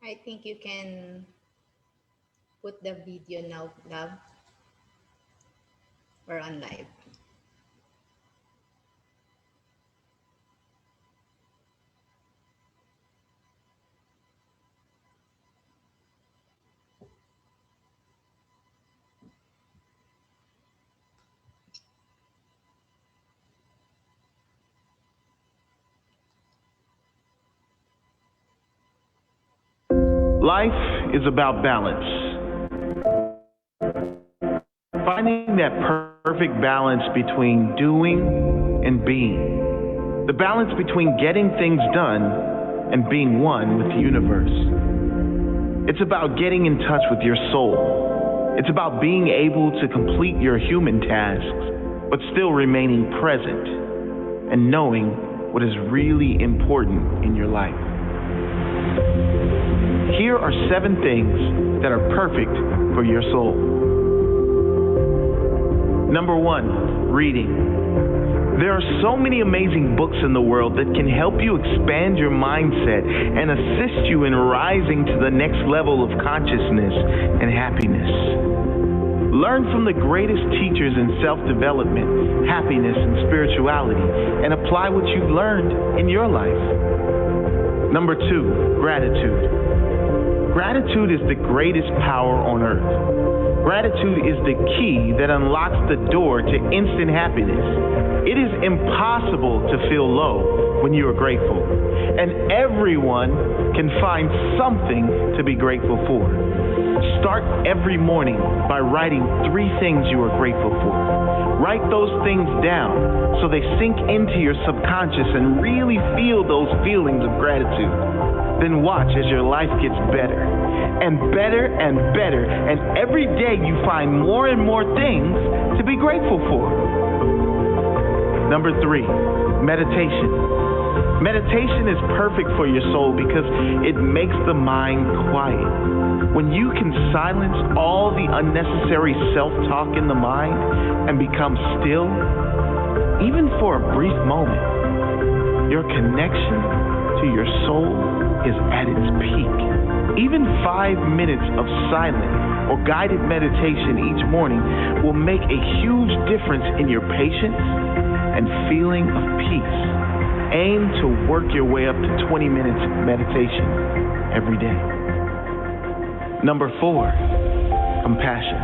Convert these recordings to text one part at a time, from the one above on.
I think you can put the video now, love, or on live. Life is about balance. Finding that perfect balance between doing and being. The balance between getting things done and being one with the universe. It's about getting in touch with your soul. It's about being able to complete your human tasks, but still remaining present and knowing what is really important in your life. Here are 7 things that are perfect for your soul. Number 1, reading. There are so many amazing books in the world that can help you expand your mindset and assist you in rising to the next level of consciousness and happiness. Learn from the greatest teachers in self-development, happiness, and spirituality, and apply what you've learned in your life. Number 2, gratitude. Gratitude is the greatest power on earth. Gratitude is the key that unlocks the door to instant happiness. It is impossible to feel low when you are grateful, and everyone can find something to be grateful for. Start every morning by writing 3 things you are grateful for. Write those things down so they sink into your subconscious and really feel those feelings of gratitude. Then watch as your life gets better and better and better, and every day you find more and more things to be grateful for. Number 3, meditation. Meditation is perfect for your soul because it makes the mind quiet. When you can silence all the unnecessary self-talk in the mind and become still, even for a brief moment, your connection to your soul is at its peak. Even 5 minutes of silent or guided meditation each morning will make a huge difference in your patience and feeling of peace. Aim to work your way up to 20 minutes of meditation every day. Number 4, compassion.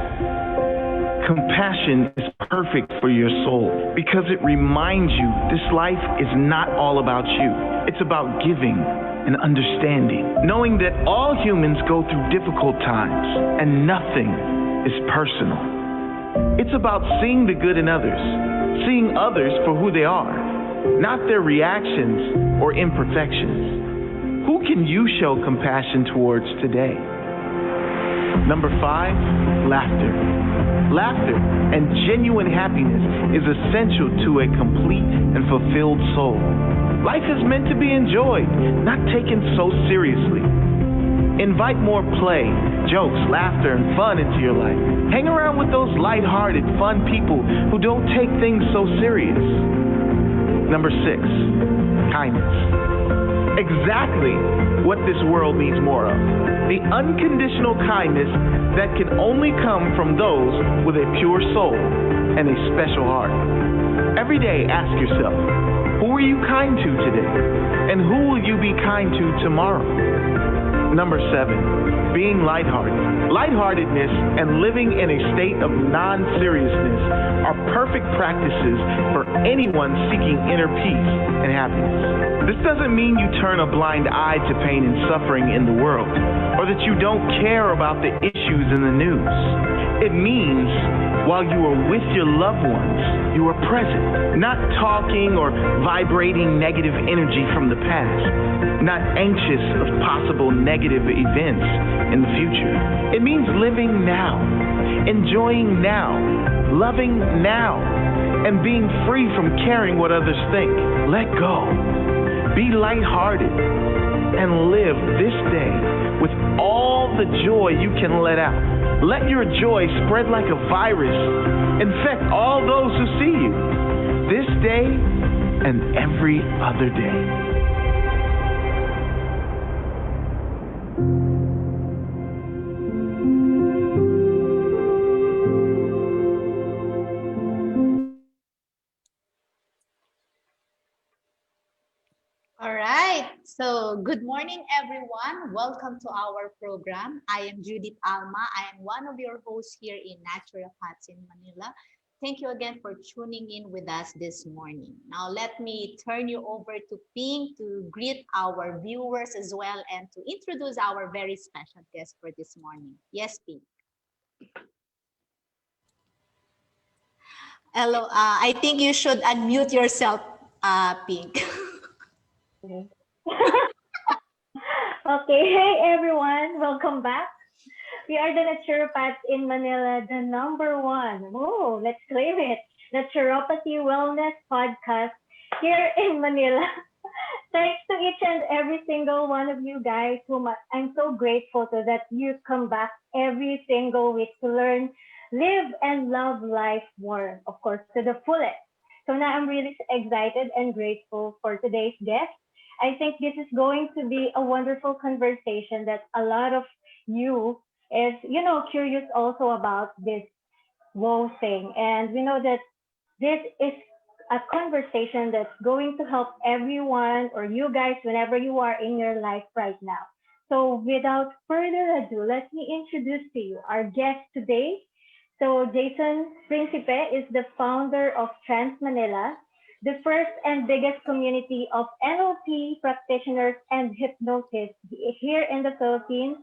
Compassion is perfect for your soul because it reminds you this life is not all about you. It's about giving and understanding, knowing that all humans go through difficult times and nothing is personal. It's about seeing the good in others, seeing others for who they are, not their reactions or imperfections. Who can you show compassion towards today? Number 5, laughter. Laughter and genuine happiness is essential to a complete and fulfilled soul. Life is meant to be enjoyed, not taken so seriously. Invite more play, jokes, laughter, and fun into your life. Hang around with those lighthearted, fun people who don't take things so serious. Number 6, kindness. Exactly what this world needs more of. The unconditional kindness that can only come from those with a pure soul and a special heart. Every day, ask yourself, who are you kind to today? And who will you be kind to tomorrow? Number 7, being lighthearted. Lightheartedness and living in a state of non-seriousness are perfect practices for anyone seeking inner peace and happiness. This doesn't mean you turn a blind eye to pain and suffering in the world, or that you don't care about the issues in the news. It means while you are with your loved ones, you are present, not talking or vibrating negative energy from the past, not anxious of possible negative events in the future. It means living now, enjoying now, loving now, and being free from caring what others think. Let go. Be lighthearted and live this day with all the joy you can let out. Let your joy spread like a virus, infect all those who see you, this day and every other day. All right. So, good morning, everyone. Welcome to our program. I am Judith Alma. I am one of your hosts here in Naturopaths in Manila. Thank you again for tuning in with us this morning. Now, let me turn you over to Pink to greet our viewers as well and to introduce our very special guest for this morning. Yes, Pink. Hello. I think you should unmute yourself, Pink. Okay. Okay, hey everyone, welcome back. We are the Naturopaths in Manila, the number one. Oh, let's claim it. Naturopathy Wellness Podcast here in Manila. Thanks to each and every single one of you guys whom I'm so grateful to that you come back every single week to learn, live and love life more, of course, to the fullest. So now I'm really excited and grateful for today's guest. I think this is going to be a wonderful conversation that a lot of you is, curious also about this woe thing. And we know that this is a conversation that's going to help everyone or you guys whenever you are in your life right now. So without further ado, let me introduce to you our guest today. So Jason Principe is the founder of Trans Manila, the first and biggest community of NLP practitioners and hypnotists here in the Philippines.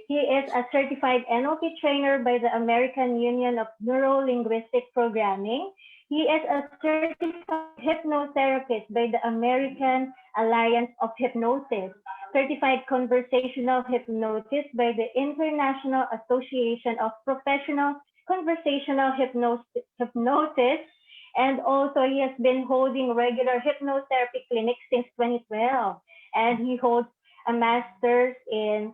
He is a certified NLP trainer by the American Union of Neuro Linguistic Programming. He is a certified hypnotherapist by the American Alliance of Hypnosis, certified conversational hypnotist by the International Association of Professional Conversational Hypnosis, and also he has been holding regular hypnotherapy clinics since 2012, and he holds a master's in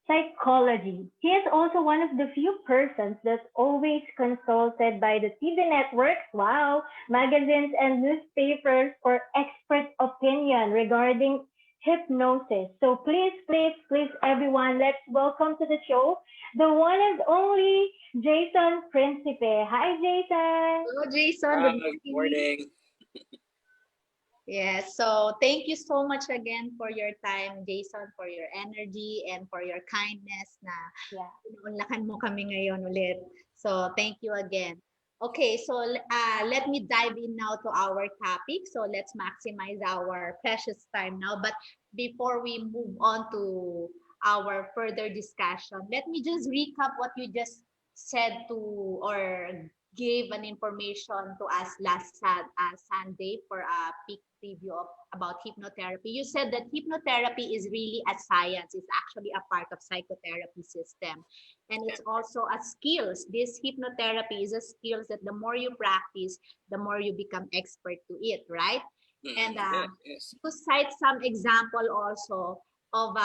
psychology. He is also one of the few persons that's always consulted by the TV networks, wow, magazines and newspapers for expert opinion regarding hypnosis. So please, everyone, let's welcome to the show the one and only Jason Principe. Hi, Jason. Hello, Jason. Hi, Good good morning. morning. Yes, so thank you so much again for your time, Jason, for your energy and for your kindness na Yeah. pinunlakan mo kami ngayon ulit. So thank you again. Okay, so let me dive in now to our topic. So let's maximize our precious time now. But before we move on to our further discussion, let me just recap what you just said to or gave an information to us last Sunday for a peek preview of about hypnotherapy. You said that hypnotherapy is really a science. It's actually a part of psychotherapy system. And it's also a skills. This hypnotherapy is a skills that the more you practice, the more you become expert to it, right? And Yes, yes. to cite some example also of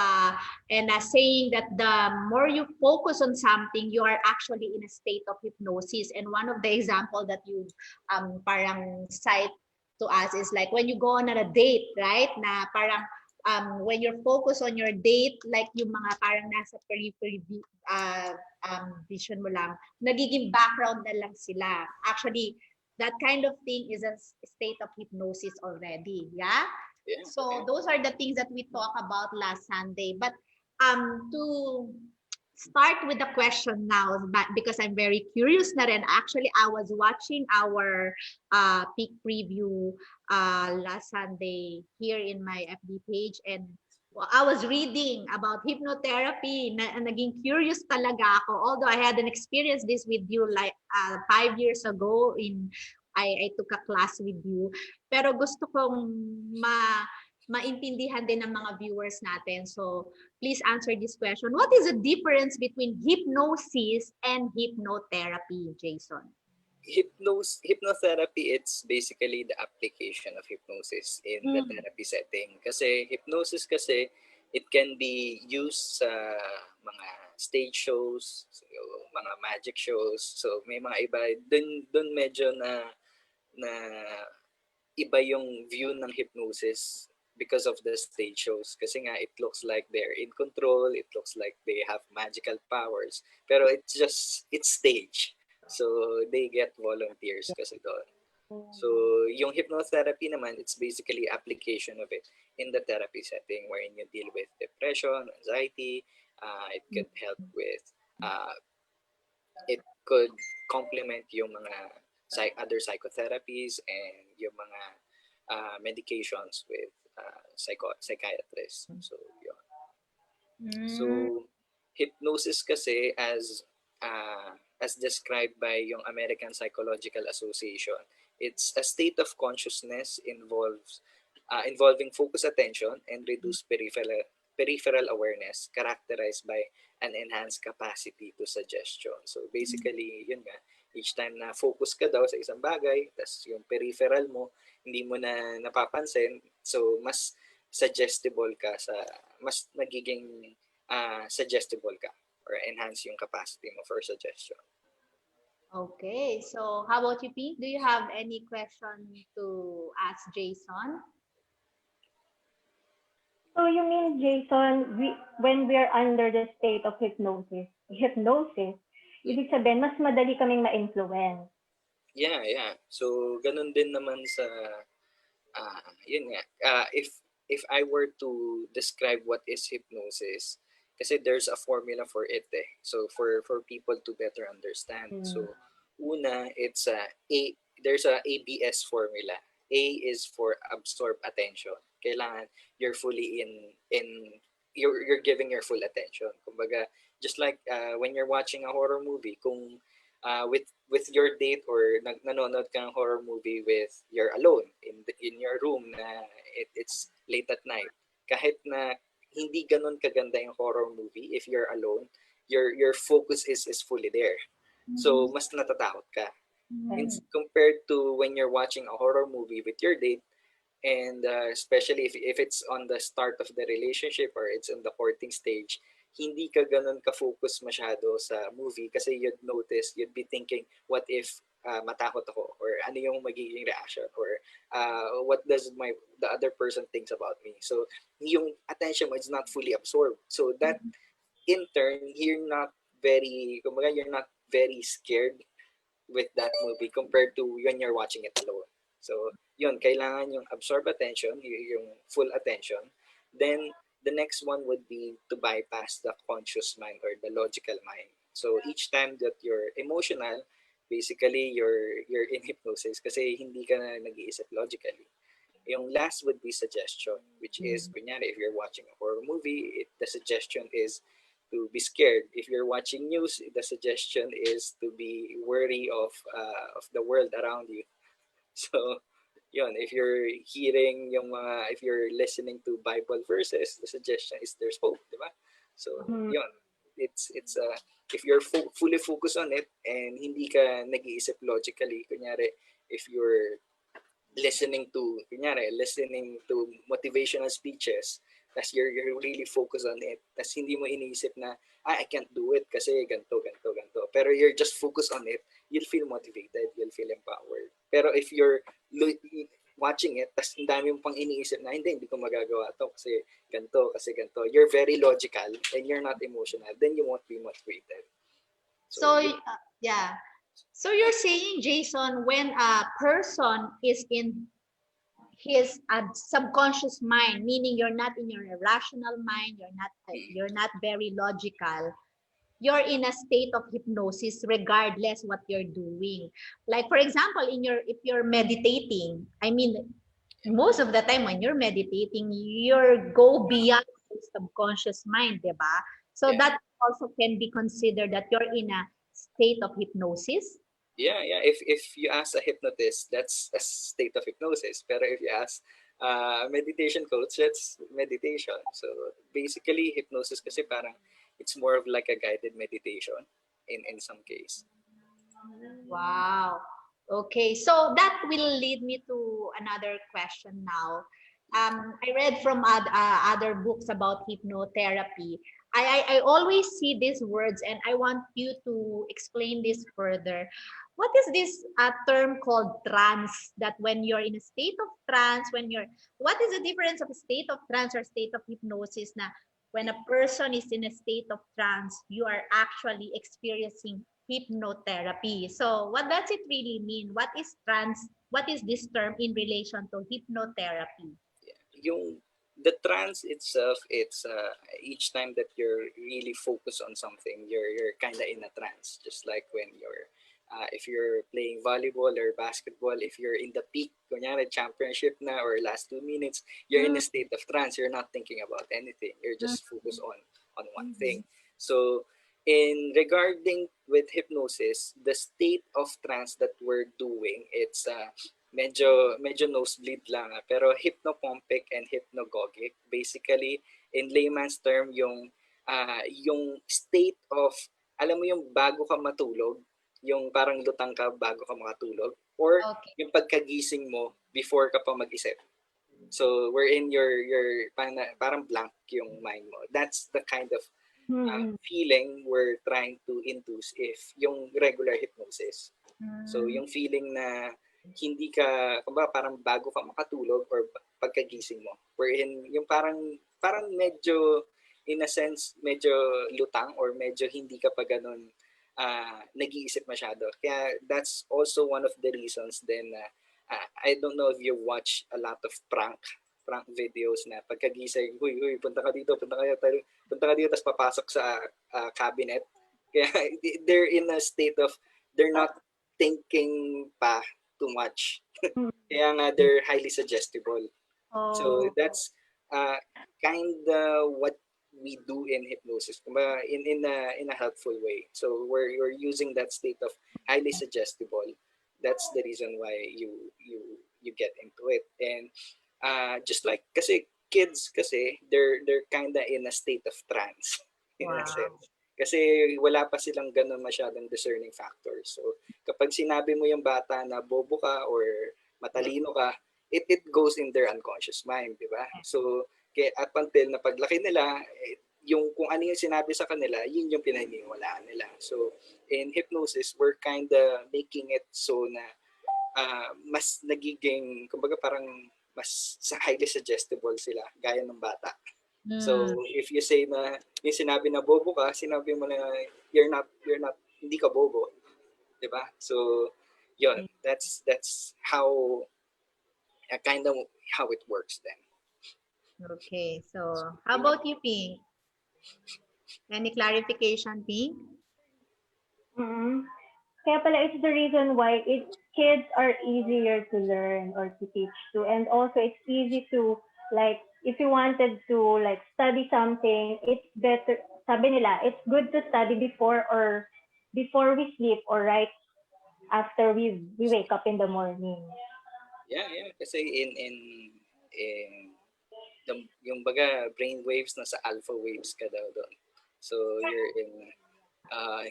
and saying that the more you focus on something, you are actually in a state of hypnosis. And one of the example that you parang cite to us is like when you go on a date, right? Na parang when you're focused on your date, like yung mga parang nasa periphery vision mo lang, nagiging background na lang sila. Actually, that kind of thing is a state of hypnosis already. Yeah. Yeah, So yeah. those are the things that we talked about last Sunday. But to start with the question now, because I'm very curious na rin. Actually, I was watching our peak preview last Sunday here in my FB page, and I was reading about hypnotherapy. Naging curious talaga ako. Although I had an experience this with you like 5 years ago I took a class with you. Pero gusto kong maintindihan din ng mga viewers natin. So, please answer this question. What is the difference between hypnosis and hypnotherapy, Jason? Hypnotherapy, it's basically the application of hypnosis in the Mm. therapy setting. Kasi hypnosis kasi, it can be used sa mga stage shows, so, mga magic shows. So may mga iba, dun medyo na iba yung view ng hypnosis because of the stage shows. Kasi nga, it looks like they're in control, it looks like they have magical powers. Pero it's stage. So, they get volunteers kasi doon. So, yung hypnotherapy naman, it's basically application of it in the therapy setting wherein you deal with depression, anxiety. It could help with, uh, it could complement yung mga other psychotherapies and yung mga medications with psychiatrists. So, yun. Mm. So, hypnosis kasi as described by yung American Psychological Association, it's a state of consciousness involving focused attention and reduced peripheral awareness characterized by an enhanced capacity to suggestion. So basically, yun nga, each time na focus ka daw sa isang bagay, tas yung peripheral mo, hindi mo na napapansin, so mas nagiging suggestible ka or enhance yung capacity mo for suggestion. Okay, so how about you, P? Do you have any question to ask Jason? So you mean, Jason, when we are under the state of hypnosis, ibig sabihin, mas madali kaming ma-influence. Yeah. So, ganun din naman sa, yun nga, if I were to describe what is hypnosis, kasi there's a formula for it eh. So, for people to better understand. So, una, there's a ABS formula. A is for absorb attention. Kailangan you're fully you're giving your full attention. Kumbaga, just like when you're watching a horror movie, kung with your date or nanonood ka ng horror movie with you're alone in your room na it's late at night, kahit na hindi ganun kaganda yung horror movie, if you're alone, your focus is fully there. So mas natatakot ka. Compared to when you're watching a horror movie with your date, and especially if it's on the start of the relationship or it's in the courting stage, hindi ka ganun ka-focus masyado sa movie kasi you'd be thinking, what if matakot ako, or ano yung magiging reaction, or what does the other person thinks about me. So yung attention mo is not fully absorbed. So that in turn, you're not very scared with that movie compared to when you're watching it alone. So, yun, kailangan yung absorb attention, yung full attention. Then, the next one would be to bypass the conscious mind or the logical mind. So, each time that you're emotional, basically, you're in hypnosis kasi hindi ka na nag-iisip logically. Yung last would be suggestion, which is, kunyari, if you're watching a horror movie, the suggestion is to be scared. If you're watching news, the suggestion is to be wary of the world around you. So, yun, if you're listening to Bible verses, the suggestion is there's hope, di ba? So, yun, it's if you're fully focused on it and hindi ka nag-iisip logically, kunyari, if you're listening to motivational speeches, tas you're really focused on it, tas hindi mo iniisip na, I can't do it kasi ganto. Pero you're just focused on it, you'll feel motivated, you'll feel empowered. Pero if you're watching it, tas ang dami mo pang iniisip na, hindi ko magagawa to kasi ganto, you're very logical and you're not emotional, then you won't be motivated. So yeah. So you're saying, Jason, when a person is in his subconscious mind, meaning you're not in your rational mind, you're not very logical, you're in a state of hypnosis regardless what you're doing. Like for example, if you're meditating, I mean, most of the time when you're meditating, you go beyond the subconscious mind, diba? So that also can be considered that you're in a state of hypnosis. Yeah. If you ask a hypnotist, that's a state of hypnosis. Pero if you ask meditation coach, that's meditation. So basically, hypnosis kasi parang it's more of like a guided meditation in some case. Wow. Okay, so that will lead me to another question now. I read from other books about hypnotherapy. I always see these words and I want you to explain this further. What is this term called trance? That when you're in a state of trance, what is the difference of a state of trance or state of hypnosis? Na when a person is in a state of trance, you are actually experiencing hypnotherapy. So what does it really mean? What is this term in relation to hypnotherapy? Yung the trance itself, it's each time that you're really focused on something, you're kind of in a trance, just like when you're if you're playing volleyball or basketball, if you're in the peak, kunyari championship na or last 2 minutes, you're in Mm, a state of trance. You're not thinking about anything. You're mm, just focused on one mm, thing. So in regarding with hypnosis, the state of trance that we're doing, it's medyo nosebleed lang, pero hypnopompic and hypnagogic. Basically, in layman's term, yung state of, alam mo yung bago ka matulog, yung parang lutang ka bago ka makatulog, or okay. yung pagkagising mo before ka pa mag-isip. So, wherein parang blank yung mind mo. That's the kind of Mm-hmm. feeling we're trying to induce if yung regular hypnosis. So, Mm, yung feeling na hindi ka, kumbaga parang bago ka makatulog or pagkagising mo. Wherein yung parang medyo, in a sense, medyo lutang or medyo hindi ka pa ganun nag-iisip masyado. Kaya that's also one of the reasons then I don't know if you watch a lot of prank videos na pagkagising, huy, punta ka dito, punta ka dito, tapos papasok sa cabinet. Kaya they're in a state of, they're not thinking pa too much. Kaya nga they're highly suggestible. So oh, that's kind of what we do in hypnosis, kumbaga in a helpful way. So where you're using that state of highly suggestible, that's the reason why you get into it. And just like kasi kids kasi they're kind of in a state of trance in a wow. sense. Kasi wala pa silang ganun masyadong discerning factors. So kapag sinabi mo yung bata na bobo ka or matalino ka, it goes in their unconscious mind, di ba? So kaya up until na paglaki nila, yung kung ano yung sinabi sa kanila, yun yung pinaniniwalaan nila. So in hypnosis, we're kind of making it so na mas nagiging, kumbaga parang mas highly suggestible sila, gaya ng bata. So, Mm, if you say na, yung sinabi na bobo ka, sinabi mo na, hindi ka bobo. Di ba? So, yun, that's how, kind of how it works then. okay. So how about you, Pink? Any clarification, Pink? Mm-hmm. Kaya pala, it's the reason why kids are easier to learn or to teach to. And also, it's easy to, like, if you wanted to, like, study something, it's better, sabi nila, it's good to study before we sleep or right after we wake up in the morning. Yeah. Kasi in yung baga brain waves na sa alpha waves ka daw doon. So you're in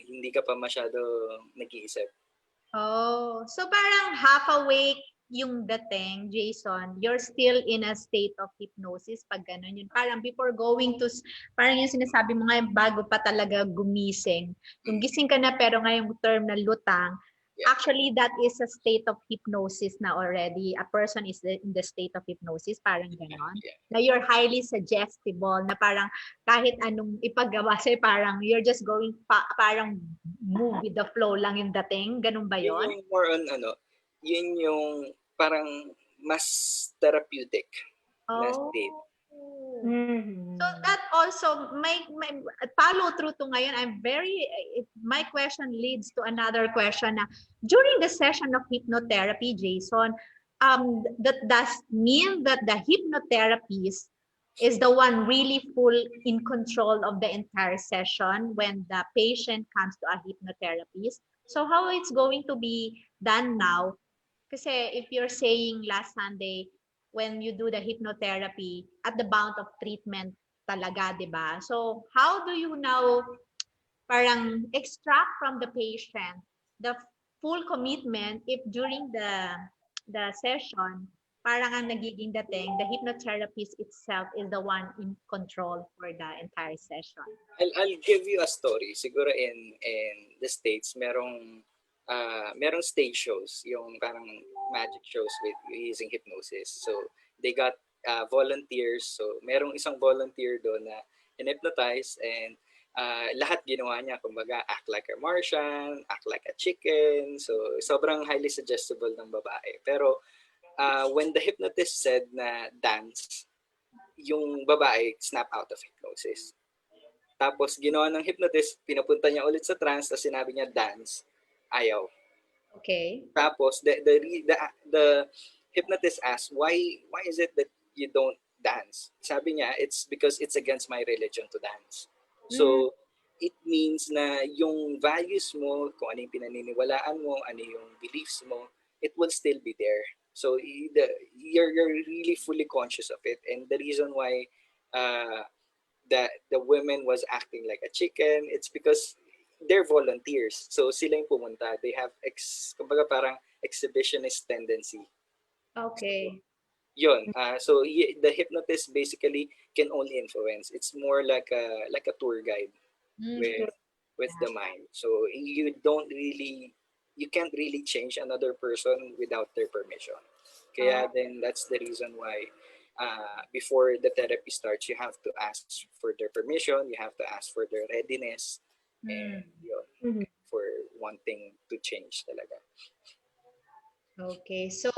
hindi ka pa masyado nag-iisip. Oh, so parang half awake yung dating, Jason. You're still in a state of hypnosis pag ganun yun. Parang before going to, parang yung sinasabi mo nga, bago pa talaga gumising. Yung gising ka na pero nga yung term na lutang, Yeah. actually that is a state of hypnosis na already. A person is in the state of hypnosis, parang ganon. Yeah. Na you're highly suggestible, na parang kahit anong ipagawa sa'yo, parang you're just going, parang move with the flow lang yung dating. Ganun ba Yun yon? yung more on yun yung parang mas therapeutic na state. Oh. Mm-hmm. So that also my follow through to ngayon. My question leads to another question na during the session of hypnotherapy, Jason, that does mean that the hypnotherapist is the one really full in control of the entire session when the patient comes to a hypnotherapist. So how it's going to be done now? Kasi if you're saying last Sunday, when you do the hypnotherapy, at the bound of treatment talaga, di ba? So how do you now parang extract from the patient the full commitment if during the session, parang ang nagiging dating, the hypnotherapist itself is the one in control for the entire session? I'll give you a story. Siguro in the States, merong stage shows, yung parang magic shows with using hypnosis. So they got volunteers. So merong isang volunteer doon na in-hypnotize and lahat ginawa niya. Kumbaga, act like a Martian, act like a chicken. So, sobrang highly suggestible ng babae. Pero, when the hypnotist said na dance, yung babae snap out of hypnosis. Tapos, ginawa ng hypnotist, pinapunta niya ulit sa trance, tapos sinabi niya dance, ayaw. Okay. Tapos, the hypnotist asked, why is it that you don't dance? Sabi niya, it's because it's against my religion to dance. So, it means na yung values mo, kung ano yung pinaniniwalaan mo, ano yung beliefs mo, it will still be there. So, you're really fully conscious of it. And the reason why the women was acting like a chicken, it's because they're volunteers. So, sila yung pumunta. They have, kumbaga parang exhibitionist tendency. Okay. Yun. So the hypnotist basically can only influence. It's more like a tour guide with the mind. So you can't really change another person without their permission. Kaya then that's the reason why before the therapy starts, you have to ask for their permission. You have to ask for their readiness, and yun, for wanting to change talaga. Okay, so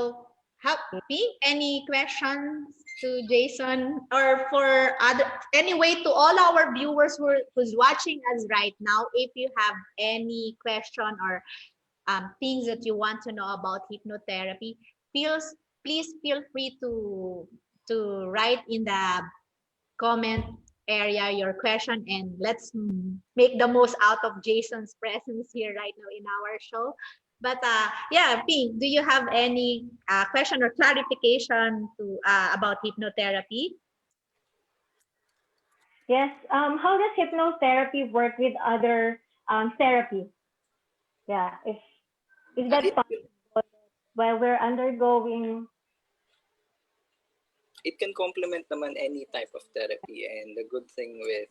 happy. Any questions to Jason or for other? Anyway, to all our viewers who's watching us right now, if you have any question or things that you want to know about hypnotherapy, please feel free to write in the comment area your question, and let's make the most out of Jason's presence here right now in our show. But yeah, Ping, do you have any question or clarification to about hypnotherapy? Yes. How does hypnotherapy work with other therapies? Yeah. Is that possible while we're undergoing? It can complement naman any type of therapy, and the good thing with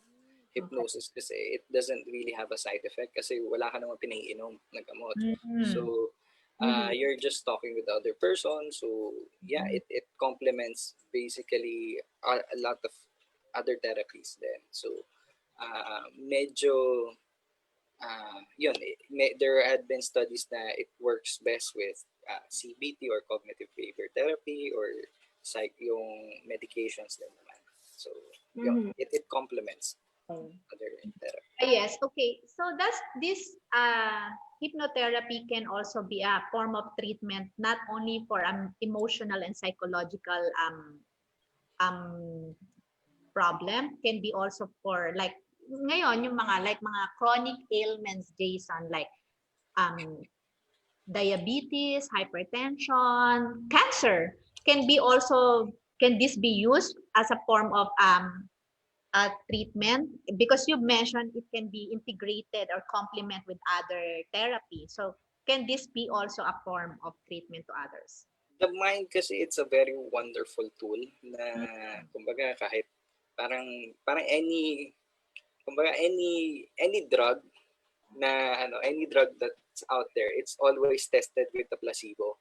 hypnosis kasi it doesn't really have a side effect kasi wala ka naman pinaiinom na gamot. So you're just talking with the other person. So yeah, it complements basically a lot of other therapies then. So medyo yun, there had been studies that it works best with CBT or cognitive behavior therapy or yung medications din naman. So yun, it complements other therapy. Yes, okay. So this hypnotherapy can also be a form of treatment not only for emotional and psychological problem, can be also for like ngayon yung mga chronic ailments, Jason, like diabetes, hypertension, cancer can this be used as a form of treatment? Because you mentioned it can be integrated or complement with other therapy. So can this be also a form of treatment to others? The mind kasi it's a very wonderful tool na kumbaga kahit parang any drug na any drug that's out there, it's always tested with the placebo.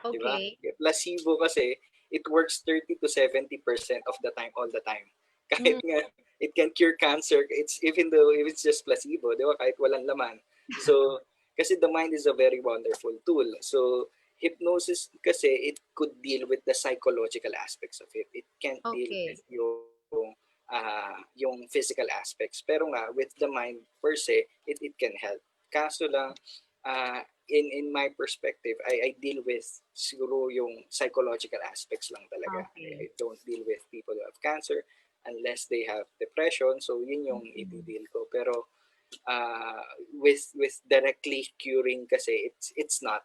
Okay. Diba? Placebo kasi it works 30 to 70% of the time, all the time. Kahit nga it can cure cancer, it's even though if it's just placebo, diba? Kahit walang laman. So kasi the mind is a very wonderful tool. So hypnosis kasi it could deal with the psychological aspects of it. It can't deal with yung physical aspects. Pero nga with the mind per se, it can help. Kaso lang in my perspective, I deal with siguro yung psychological aspects lang talaga. I don't deal with people who have cancer unless they have depression. So yun yung i-deal ko. Pero with directly curing kasi it's not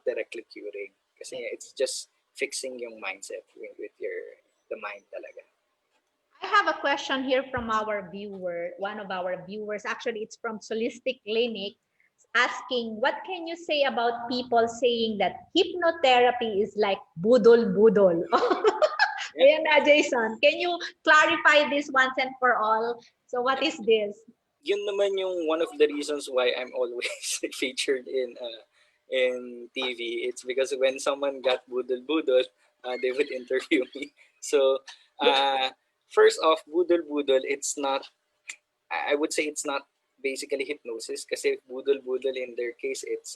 directly curing kasi it's just fixing yung mindset with the mind talaga. I have a question here from our viewer, one of our viewers. Actually, it's from Solistic Clinic, asking, what can you say about people saying that hypnotherapy is like budol-budol? Ayan na, Jason. Can you clarify this once and for all? So what is this? Yun naman yung one of the reasons why I'm always featured in TV. It's because when someone got budol-budol, they would interview me. So first off, budol-budol, it's not I would say it's not basically hypnosis kasi budol-budol in their case, it's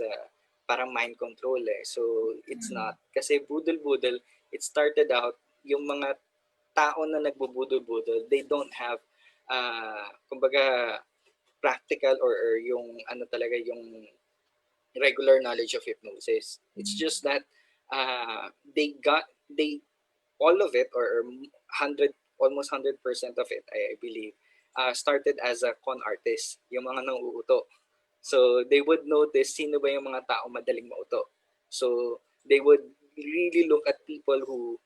parang mind control eh. So it's Mm. not. Kasi budol-budol, it started out, yung mga tao na nagbubudol-budol, they don't have, kumbaga, practical or yung ano talaga, yung regular knowledge of hypnosis. It's just that they all of it, or 100, almost 100% of it, I believe, started as a con artist, yung mga nauuto. So they would notice sino ba yung mga tao madaling mauto. So they would really look at people who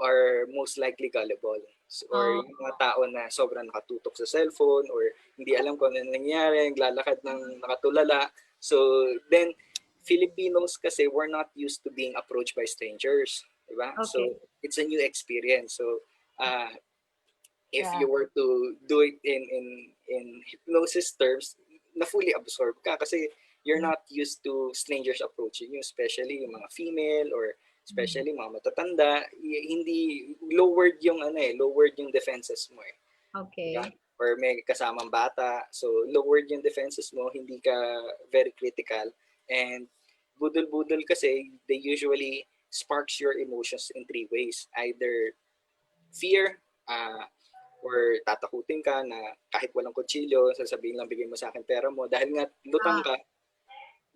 are most likely gullible. Or Oh, yung mga tao na sobrang nakatutok sa cellphone or hindi alam kung ano nangyayari, naglalakad ng nakatulala. So then Filipinos kasi we're not used to being approached by strangers, diba? okay. So it's a new experience. So uh, if Yeah. you were to do it in hypnosis terms, na fully absorb ka kasi you're not used to strangers approaching you, especially yung mga female or especially mga matatanda. Hindi lowered yung lowered yung defenses mo eh. Okay. Diba? Or may kasamang bata, so lowered yung defenses mo, hindi ka very critical. And budol-budol kasi, they usually sparks your emotions in three ways. Either fear, or tatakutin ka na kahit walang kutsilyo, sasabihin lang bigay mo sa akin pera mo. Dahil nga lutang Ah, ka,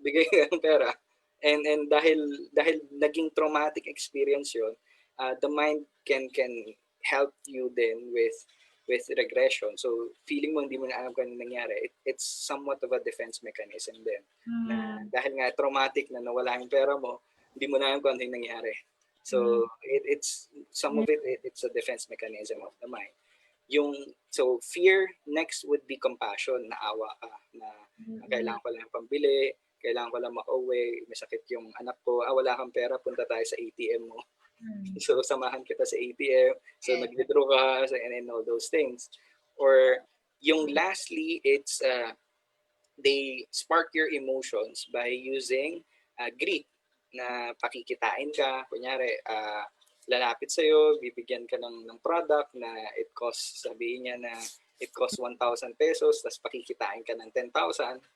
bigay ka ng pera. And dahil naging traumatic experience yun, the mind can help you then with regression. So feeling mo hindi mo na alam kung ano nangyari, it's somewhat of a defense mechanism din. Na mm, dahil nga traumatic na nawala yung pera mo, hindi mo na alam kung ano yung nangyari. mm, So it's some of it's a defense mechanism of the mind. Yung so fear, next would be compassion, naawa ka na mm, kailangan ko lang pambili, kailangan ko lang makauwi, may sakit yung anak ko, wala kang pera, punta tayo sa ATM mo. mm. So samahan kita sa ATM, so Okay. nag-withdraw ka, so, and all those things. Or yung lastly, it's they spark your emotions by using greed, na pakikitain ka. Kunyari, lalapit sa'yo, bibigyan ka ng product na it costs, sabihin niya na it costs 1,000 pesos, tapos pakikitain ka ng 10,000,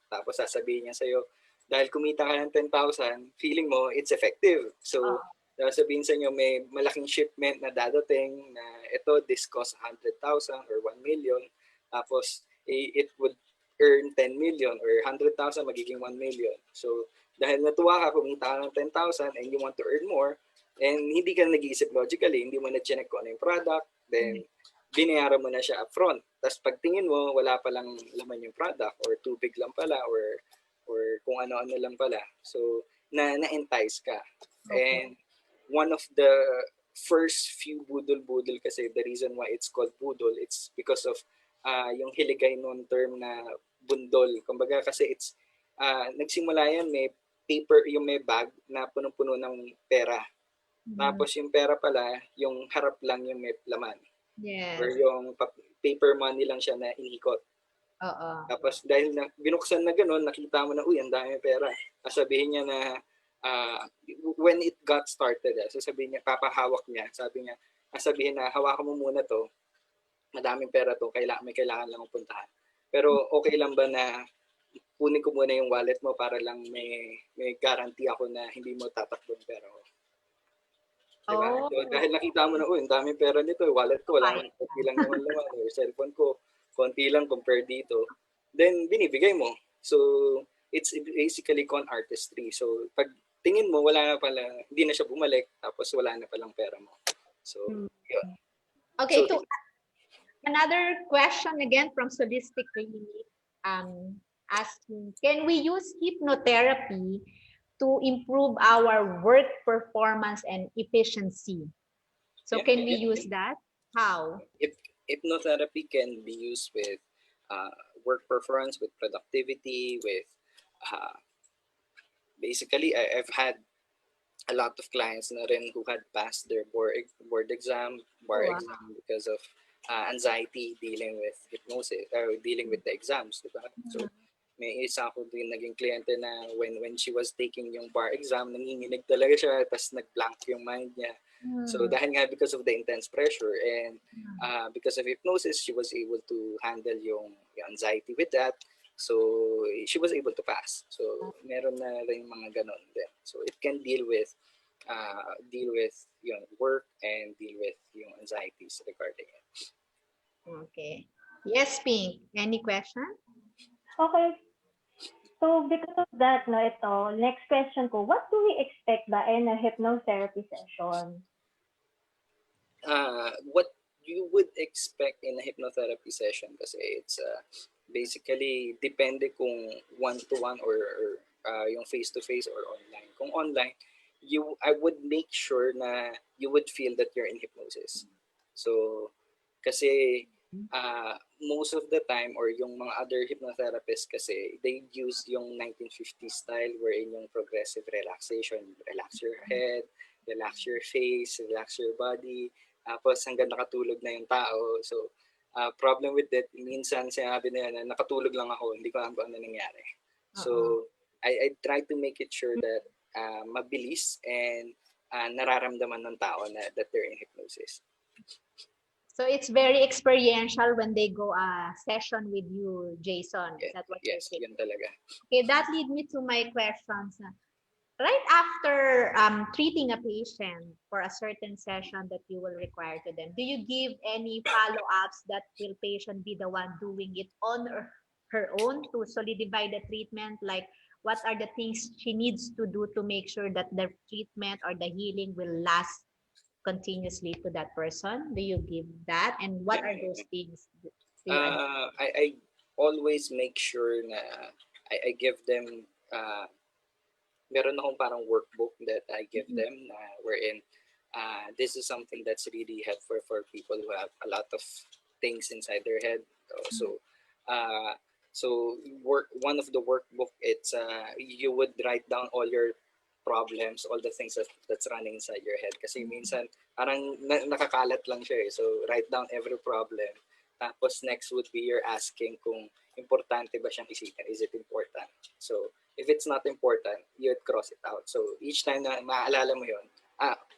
tapos sasabihin niya sa'yo, dahil kumita ka ng 10,000, feeling mo it's effective. So, Oh, sabihin sa inyo may malaking shipment na dadating na ito, this costs 100,000 or 1 million, tapos it would earn 10 million or 100,000 magiging 1 million. So, dahil natuwa ka, kumita ka ng 10,000 and you want to earn more, and hindi ka nag-iisip logically, hindi mo na-check kung ano yung product, then binayaran mo na siya upfront. Tapos pagtingin mo, wala palang laman yung product or tubig lang pala or kung ano-ano lang pala. So, na-entice ka. okay. And one of the first few budol-budol kasi, the reason why it's called budol, it's because of yung hiligay noon term na bundol. Kumbaga kasi it's nagsimula yan, may paper, yung may bag na punong-puno ng pera. Mhm. Tapos yung pera pala, yung harap lang yung may laman. Or Yes. yung paper money lang siya na inikot. Oo. Tapos dahil na, binuksan na gano'n, nakita mo na, uy, ang dami pera. Sabihin niya na, when it got started, sasabihin niya, papahawak niya, sabihin na, hawakan mo muna to, madaming pera to, may kailangan lang puntahan. Pero okay lang ba na kunin ko muna yung wallet mo para lang may guarantee ako na hindi mo tatakbo yung pera ko. Diba? Oh, So, dahil nakita mo na, uy, ang daming pera nito, wallet ko, wala fine. nang konti lang naman laman, or cellphone ko, konti lang compared dito, then binibigay mo. So, it's basically con artistry. So, pag tingin mo, wala na pala, hindi na siya bumalik, tapos wala na palang pera mo. So, Mm. yun. Okay, So, to another question again from Solistic Clinic, asking, can we use hypnotherapy to improve our work performance and efficiency? So yeah, can we use that? How? hypnotherapy can be used with work performance, with productivity, with uh, basically, I've had a lot of clients na rin who had passed their board exam, bar Wow. exam because of anxiety dealing with hypnosis or dealing with the exams, di ba? So may isa ako din naging kliyente na when she was taking yung bar exam, nanginginig talaga siya, tapos nag-blank yung mind niya. So Mm. dahil nga because of the intense pressure and Mm. because of hypnosis, she was able to handle yung anxiety with that. So she was able to pass. So meron na rin mga ganon din. So it can deal with yung work and deal with yung anxieties regarding it. Okay. Yes, Pink. Any question? Okay. So because of that, no, ito, next question ko, what do we expect ba in a hypnotherapy session? What you would expect in a hypnotherapy session kasi it's basically depende kung one-to-one or yung face-to-face or online. Kung online, I would make sure na you would feel that you're in hypnosis. So, kasi most of the time or yung mga other hypnotherapists kasi they use yung 1950s style wherein yung progressive relaxation, relax your head, relax your face, relax your body, tapos hanggang nakatulog na yung tao. So, problem with that, minsan sinabi nila na nakatulog lang ako, hindi ko alam kung ano nangyari. So, I try to make it sure that mabilis and nararamdaman ng tao na that they're in hypnosis. So it's very experiential when they go a session with you, Jason. Is that what you're Yes, saying? yun talaga. Okay, that leads me to my questions. Right after treating a patient for a certain session that you will require to them, do you give any follow-ups that will patient be the one doing it on her own to solidify the treatment? Like, what are the things she needs to do to make sure that the treatment or the healing will last continuously to that person? Do you give that? And what are those things? Do you I always make sure na I give them meron akong parang workbook that I give them wherein this is something that's really helpful for people who have a lot of things inside their head. So uh, one of the workbook, it's you would write down all your problems, all the things that's running inside your head. Kasi minsan parang nakakalat lang siya eh. So write down every problem. Tapos next would be you're asking kung importante ba siyang isipin. Is it important? So if it's not important, you'd cross it out. So each time na maaalala mo yun,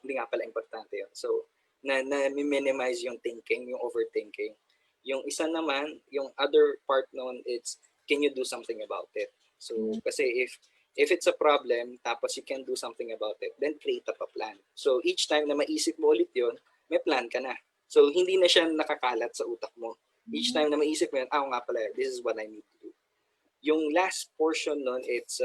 hindi nga pala importante yun. So na-minimize yung thinking, yung overthinking. Yung isa naman, yung other part noon, it's can you do something about it? So kasi if it's a problem, tapos you can do something about it, then create up a plan. So each time na maisip mo ulit yun, may plan ka na. So hindi na siya nakakalat sa utak mo. Each time na maisip mo yun, nga pala, this is what I need to do. Yung last portion nun, it's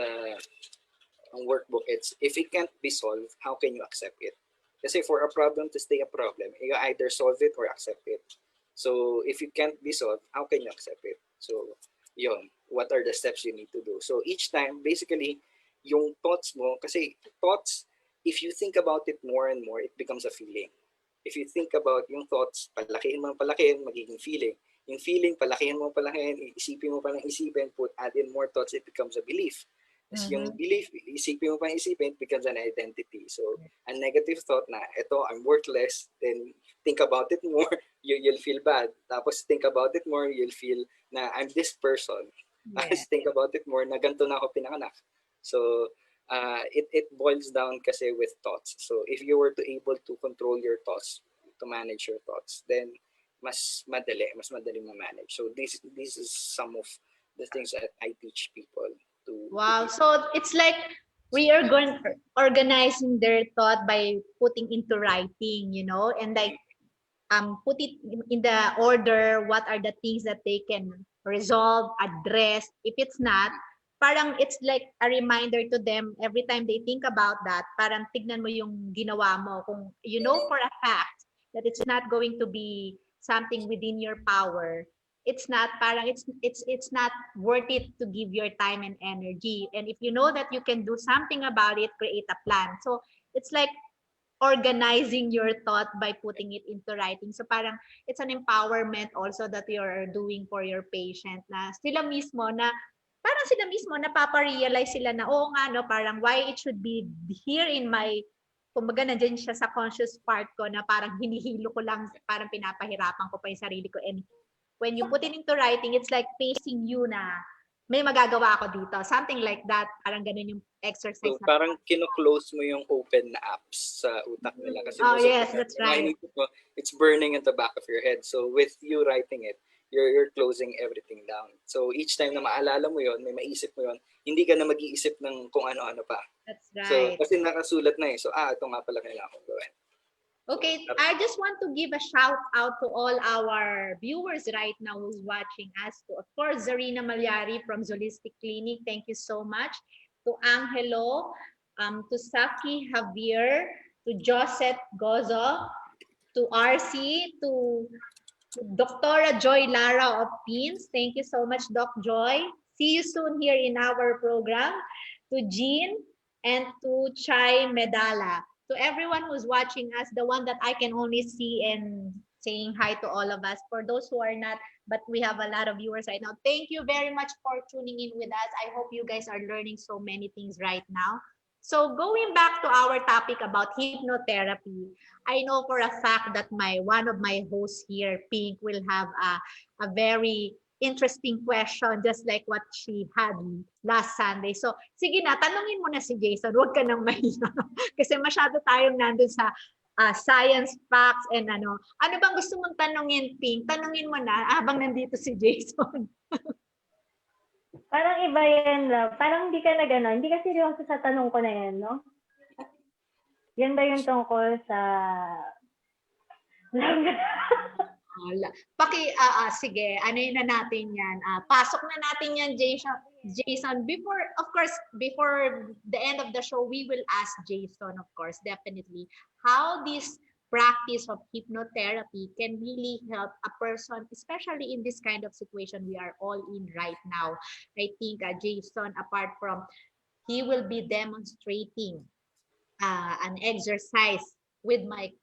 ang workbook, it's if it can't be solved, how can you accept it? Kasi for a problem to stay a problem, you either solve it or accept it. So if it can't be solved, how can you accept it? So yun, what are the steps you need to do? So each time, basically, yung thoughts mo, kasi thoughts, if you think about it more and more, it becomes a feeling. If you think about yung thoughts, palakihin mo palakihin, magiging feeling. Yung feeling, palakihin mo palakihin, isipin mo palang isipin, add in more thoughts, it becomes a belief. Yung belief, isipin mo pa isipin, it becomes an identity. So, a negative thought na, ito, I'm worthless, then think about it more, you'll feel bad. Tapos think about it more, you'll feel na I'm this person. Tapos think about it more, na ganito na ako pinanganak. So, it boils down kasi with thoughts. So, if you were to able to control your thoughts, to manage your thoughts, then mas madali ma-manage. So, this is some of the things that I teach people. Wow. So it's like we are going organizing their thought by putting into writing, and like put it in the order, what are the things that they can resolve, address. If it's not, parang it's like a reminder to them every time they think about that, parang tignan mo yung ginawa mo. Kung you know for a fact that it's not going to be something within your power, it's not parang it's not worth it to give your time and energy. And if you know that you can do something about it, create a plan. So it's like organizing your thought by putting it into writing. So parang it's an empowerment also that you're doing for your patient na sila mismo napaparealize sila na oo nga no, parang why it should be here in my, kumbaga nandiyan siya sa conscious part ko na parang hinihilo ko lang, parang pinapahirapan ko pa yung sarili ko. And when you put it into writing, it's like facing you na may magagawa ako dito. Something like that. Parang ganun yung exercise So parang kino-close mo yung open na apps sa utak nila kasi Oh, most of the yes, time, that's yung right. iniisip mo, it's burning at the back of your head. So with you writing it, you're closing everything down. So each time na maalala mo yon, may maisip mo yon, hindi ka na mag-iisip ng kung ano-ano pa. That's So right. kasi nakasulat na eh. So ito nga pala kailangan kong gawin. Okay, So, I just want to give a shout out to all our viewers right now who's watching us. To, of course, Zarina Malyari from Zolistic Clinic. Thank you so much. To Angelo, to Saki Javier, to Josette Gozo, to RC, to Dr. Joy Lara of Teens. Thank you so much, Doc Joy. See you soon here in our program. To Jean and to Chai Medala. To everyone who's watching us, the one that I can only see and saying hi to all of us. For those who are not, but we have a lot of viewers right now. Thank you very much for tuning in with us. I hope you guys are learning so many things right now. So going back to our topic about hypnotherapy, I know for a fact that one of my hosts here, Pink, will have a very interesting question just like what she had last Sunday. So, sige na, tanungin mo na si Jason. Huwag ka nang mahiya. Kasi masyado tayong nandun sa science facts and ano. Ano bang gusto mong tanungin, Pink? Tanungin mo na habang nandito si Jason. Parang iba yan lang. Parang hindi ka na gano'n. Hindi ka seryoso sa tanong ko na yan, no? Yan ba yung tungkol sa... Sige, ano yun na natin yan. Pasok na natin yan, Jason. Jason, before the end of the show, we will ask Jason, of course, definitely, how this practice of hypnotherapy can really help a person, especially in this kind of situation we are all in right now. I think Jason, apart from, he will be demonstrating an exercise with my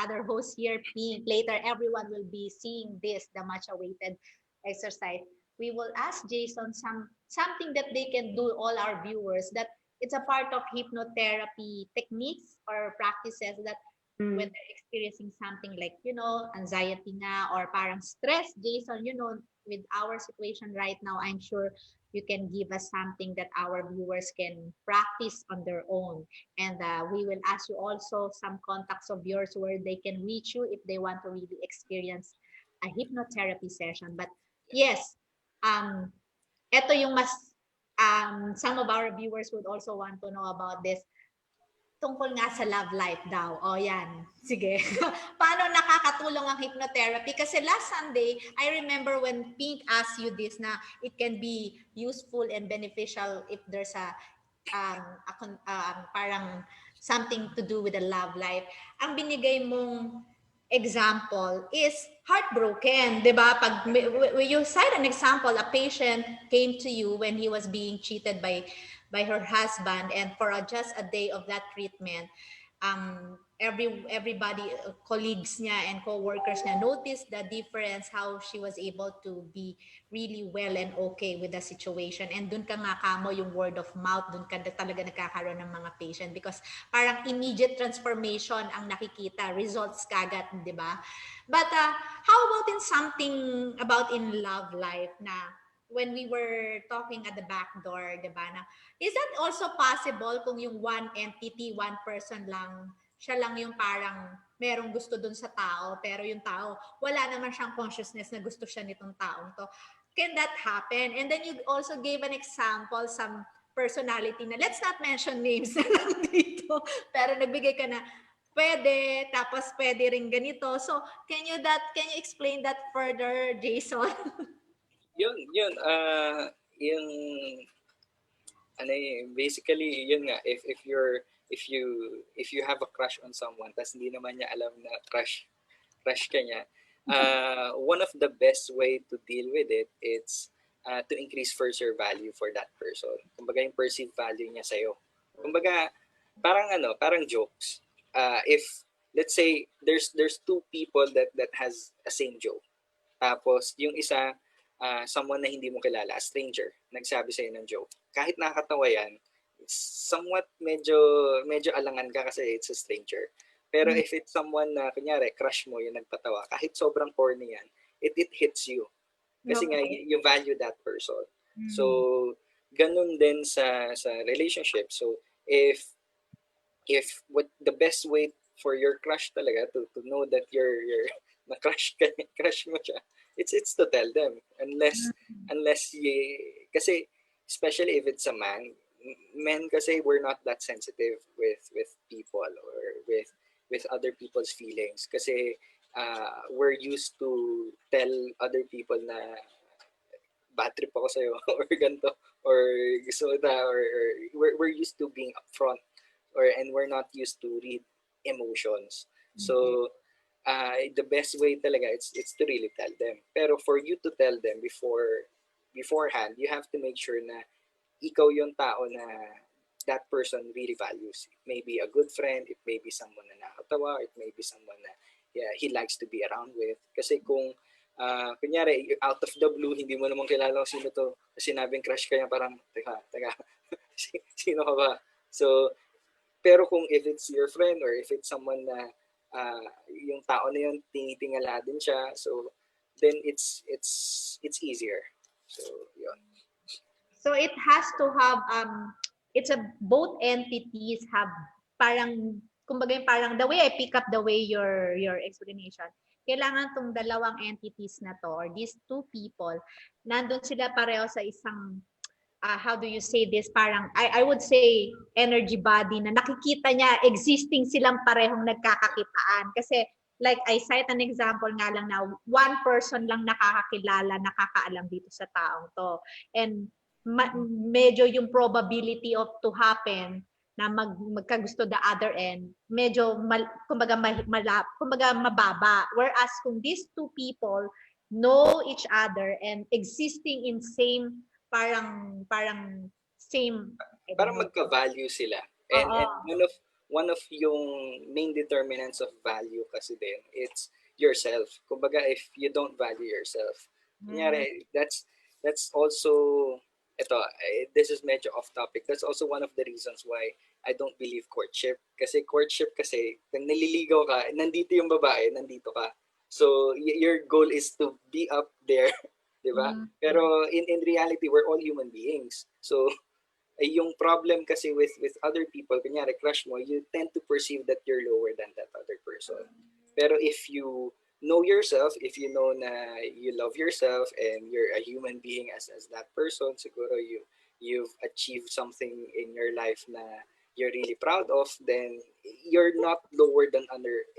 other host here, Pink. Later, everyone will be seeing this, the much awaited exercise. We will ask Jason something that they can do, all our viewers, that it's a part of hypnotherapy techniques or practices that when they're experiencing something like, anxiety nga or parang stress, Jason, with our situation right now, I'm sure you can give us something that our viewers can practice on their own. And we will ask you also some contacts of yours where they can reach you if they want to really experience a hypnotherapy session. But yes, ito yung some of our viewers would also want to know about this. Tungkol nga sa love life daw. O yan. Sige. Paano nakakatulong ang hypnotherapy? Kasi last Sunday, I remember when Pink asked you this na it can be useful and beneficial if there's parang something to do with the love life. Ang binigay mong example is heartbroken, di ba? Pag you cite an example, a patient came to you when he was being cheated by her husband, and for just a day of that treatment, everybody, colleagues niya and co-workers niya noticed the difference, how she was able to be really well and okay with the situation. And dun ka nga kamo yung word of mouth, dun ka talaga nagkakaroon ng mga patient because parang immediate transformation ang nakikita, results kagad, di ba? But how about in something about in love life na when we were talking at the back door, di ba, na is that also possible kung yung one entity, one person lang, siya lang yung parang merong gusto dun sa tao, pero yung tao, wala naman siyang consciousness na gusto siya nitong taong to. Can that happen? And then you also gave an example, some personality na, let's not mention names na lang dito, pero nagbigay ka na, pwede, tapos pwede rin ganito. So, can you explain that further, Jason? Yun, yung basically yun nga, if you have a crush on someone tas hindi naman niya alam na crush ka niya, one of the best way to deal with it is to increase first your value for that person. Kumbaga yung perceived value niya sa'yo. Kumbaga parang jokes. If let's say there's two people that has a same joke. Tapos yung isa someone na hindi mo kilala, a stranger, nagsabi sa'yo ng joke. Kahit nakakatawa yan, somewhat medyo alangan ka kasi it's a stranger. Pero if it's someone na, kunyari, crush mo, yung nagpatawa, kahit sobrang corny yan, it hits you. Kasi nga, you value that person. Mm. So, ganun din sa relationship. So, if what the best way for your crush talaga to know that you're na crush ka, crush mo siya, it's to tell them, unless Mm. kasi especially if it's a man, men kasi we're not that sensitive with people or with other people's feelings kasi we're used to tell other people na bad trip ako sa'yo or ganito or gusto kita or we're used to being upfront or and we're not used to read emotions. Yeah. So the best way talaga it's to really tell them. Pero for you to tell them beforehand, you have to make sure na ikaw yung tao na that person really values. It may be a good friend, it may be someone na nakakatawa, it may be someone na yeah, he likes to be around with. Kasi kung kunyari, out of the blue, hindi mo naman kilala kung sino to, sinabing crush ka niya, parang, teka, sino ka ba? So, pero kung if it's your friend or if it's someone na yung tao na yun, tinitingala din siya, so, then it's easier. So, yun. So it has to have it's a both entities have parang kumbaga yung parang the way I pick up the way your explanation. Kailangan tong dalawang entities na to or these two people nandun sila pareho sa isang how do you say this parang I would say energy body na nakikita niya existing silang parehong nagkakakitaan kasi like I cite an example nga lang na one person lang nakakakilala nakakaalam dito sa taong to and medyo yung probability of to happen na magkagusto the other end medyo kumbaga mababa whereas kung these two people know each other and existing in same parang same I don't Parang know. magka-value sila. And Oo. one of yung main determinants of value kasi din, it's yourself. Kumbaga, if you don't value yourself, Mm. kunyari, that's also, this is medyo off topic. That's also one of the reasons why I don't believe courtship. Kasi courtship kasi, pag naliligaw ka, nandito yung babae, nandito ka. So, your goal is to be up there, di ba? Mm. Pero in reality, we're all human beings. So, yung problem kasi with other people, kunyari crush mo, you tend to perceive that you're lower than that other person. Pero if you know yourself, if you know na you love yourself and you're a human being as that person, siguro you've achieved something in your life na you're really proud of, then you're not lower than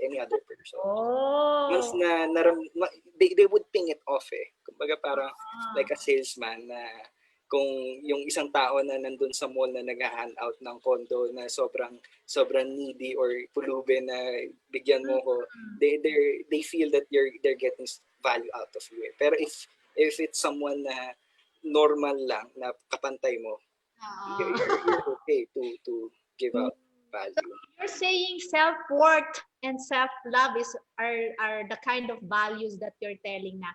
any other person. Once Oh. na they would ping it off eh. Kumbaga parang like Ah. a salesman na kung yung isang tao na nandun sa mall na nag-hand out ng condo na sobrang needy or pulubi na bigyan mo ko, they feel that they're getting value out of you. Eh. Pero if it's someone na normal lang na kapantay mo, Oo. you're okay to give out So value. you're saying self-worth and self-love are the kind of values that you're telling na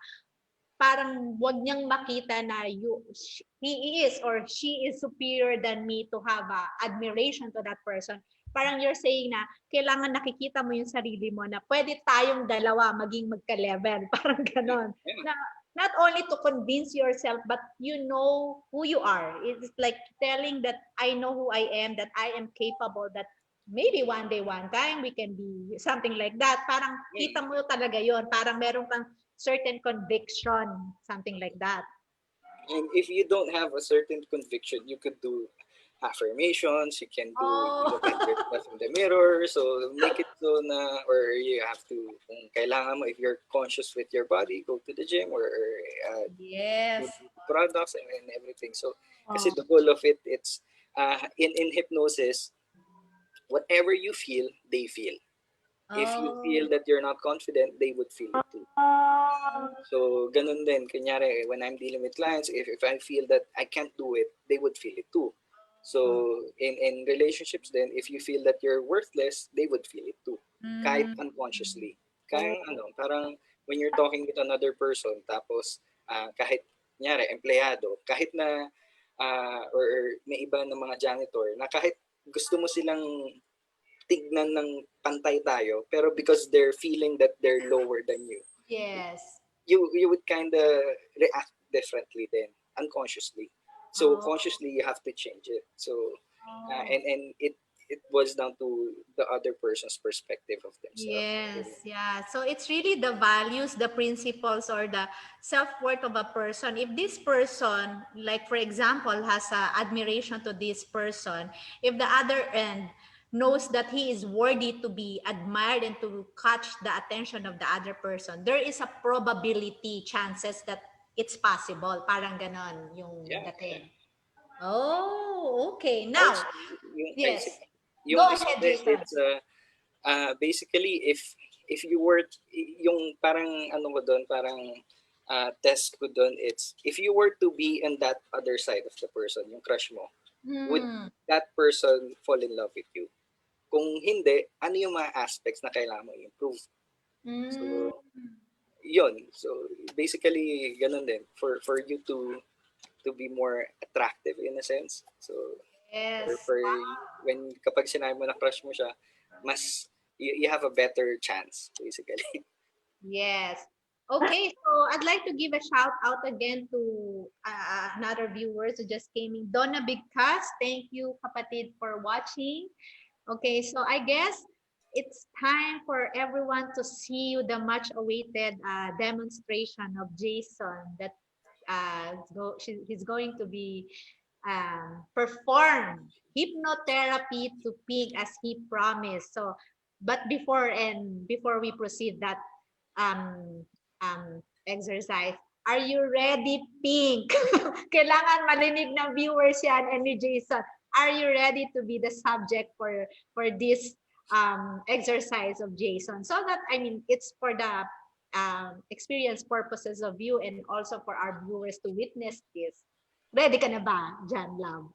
parang wag niyang makita na he is or she is superior than me to have admiration to that person. Parang you're saying na kailangan nakikita mo yung sarili mo na pwede tayong dalawa maging magka-level. Parang ganon. Yeah. Na, not only to convince yourself, but you know who you are. It's like telling that I know who I am, that I am capable, that maybe one day, one time, we can be something like that. Parang kita mo talaga yon. Parang meron kang certain conviction, something like that. And if you don't have a certain conviction, you could do affirmations, you look at Oh. yourself in the mirror, so make it so na, or you have to, kung kailangan mo, if you're conscious with your body, go to the gym or Yes. do products and everything. So, kasi Oh. the goal of it, it's, in hypnosis, whatever you feel, they feel. If you feel Oh. that you're not confident, they would feel it too. So, ganun din. Kunyari, when I'm dealing with clients, if I feel that I can't do it, they would feel it too. So, in relationships then, if you feel that you're worthless, they would feel it too. Kahit Mm. unconsciously. Kaya parang when you're talking with another person, tapos kahit, kunyari, empleyado, kahit na, or may iba ng mga janitor, na kahit gusto mo silang tignan ng pantay tayo, pero because they're feeling that they're lower than you, Yes. you would kind of react differently then. unconsciously. So Oh. consciously, you have to change it. So, Oh. and it boils down to the other person's perspective of themselves. Yes, yeah. So it's really the values, the principles, or the self-worth of a person. If this person, like for example, has admiration to this person, if the other end knows that he is worthy to be admired and to catch the attention of the other person, there is a probability, chances that it's possible. Parang ganon yung Yeah, yeah. dating. Oh, okay. Now, Also, yung, ay, yes. sige. Go Yung isa ahead, din, Jason. it's basically if you were yung parang ano ko doon, parang test ko doon, it's if you were to be on that other side of the person, yung crush mo, would Hmm. that person fall in love with you? Kung hindi, ano yung mga aspects na kailangan mo improve? Hmm. So, yun. So, basically, ganun din. For you to be more attractive in a sense. So, Yes. for when kapag sinabi mo na crush mo siya, mas you have a better chance basically. Yes. Okay, so I'd like to give a shout out again to another viewers who just came in. Donna Bigcas, thank you, kapatid, for watching. Okay, so I guess it's time for everyone to see you the much awaited demonstration of Jason that he's going to be perform hypnotherapy to Pig as he promised. So, but before we proceed that um, exercise, are you ready, Pink? Kailangan marinig ng viewers yan and ni Jason. Are you ready to be the subject for this exercise of Jason? So that, I mean, it's for the experience purposes of you and also for our viewers to witness this. Ready ka na ba, John Love?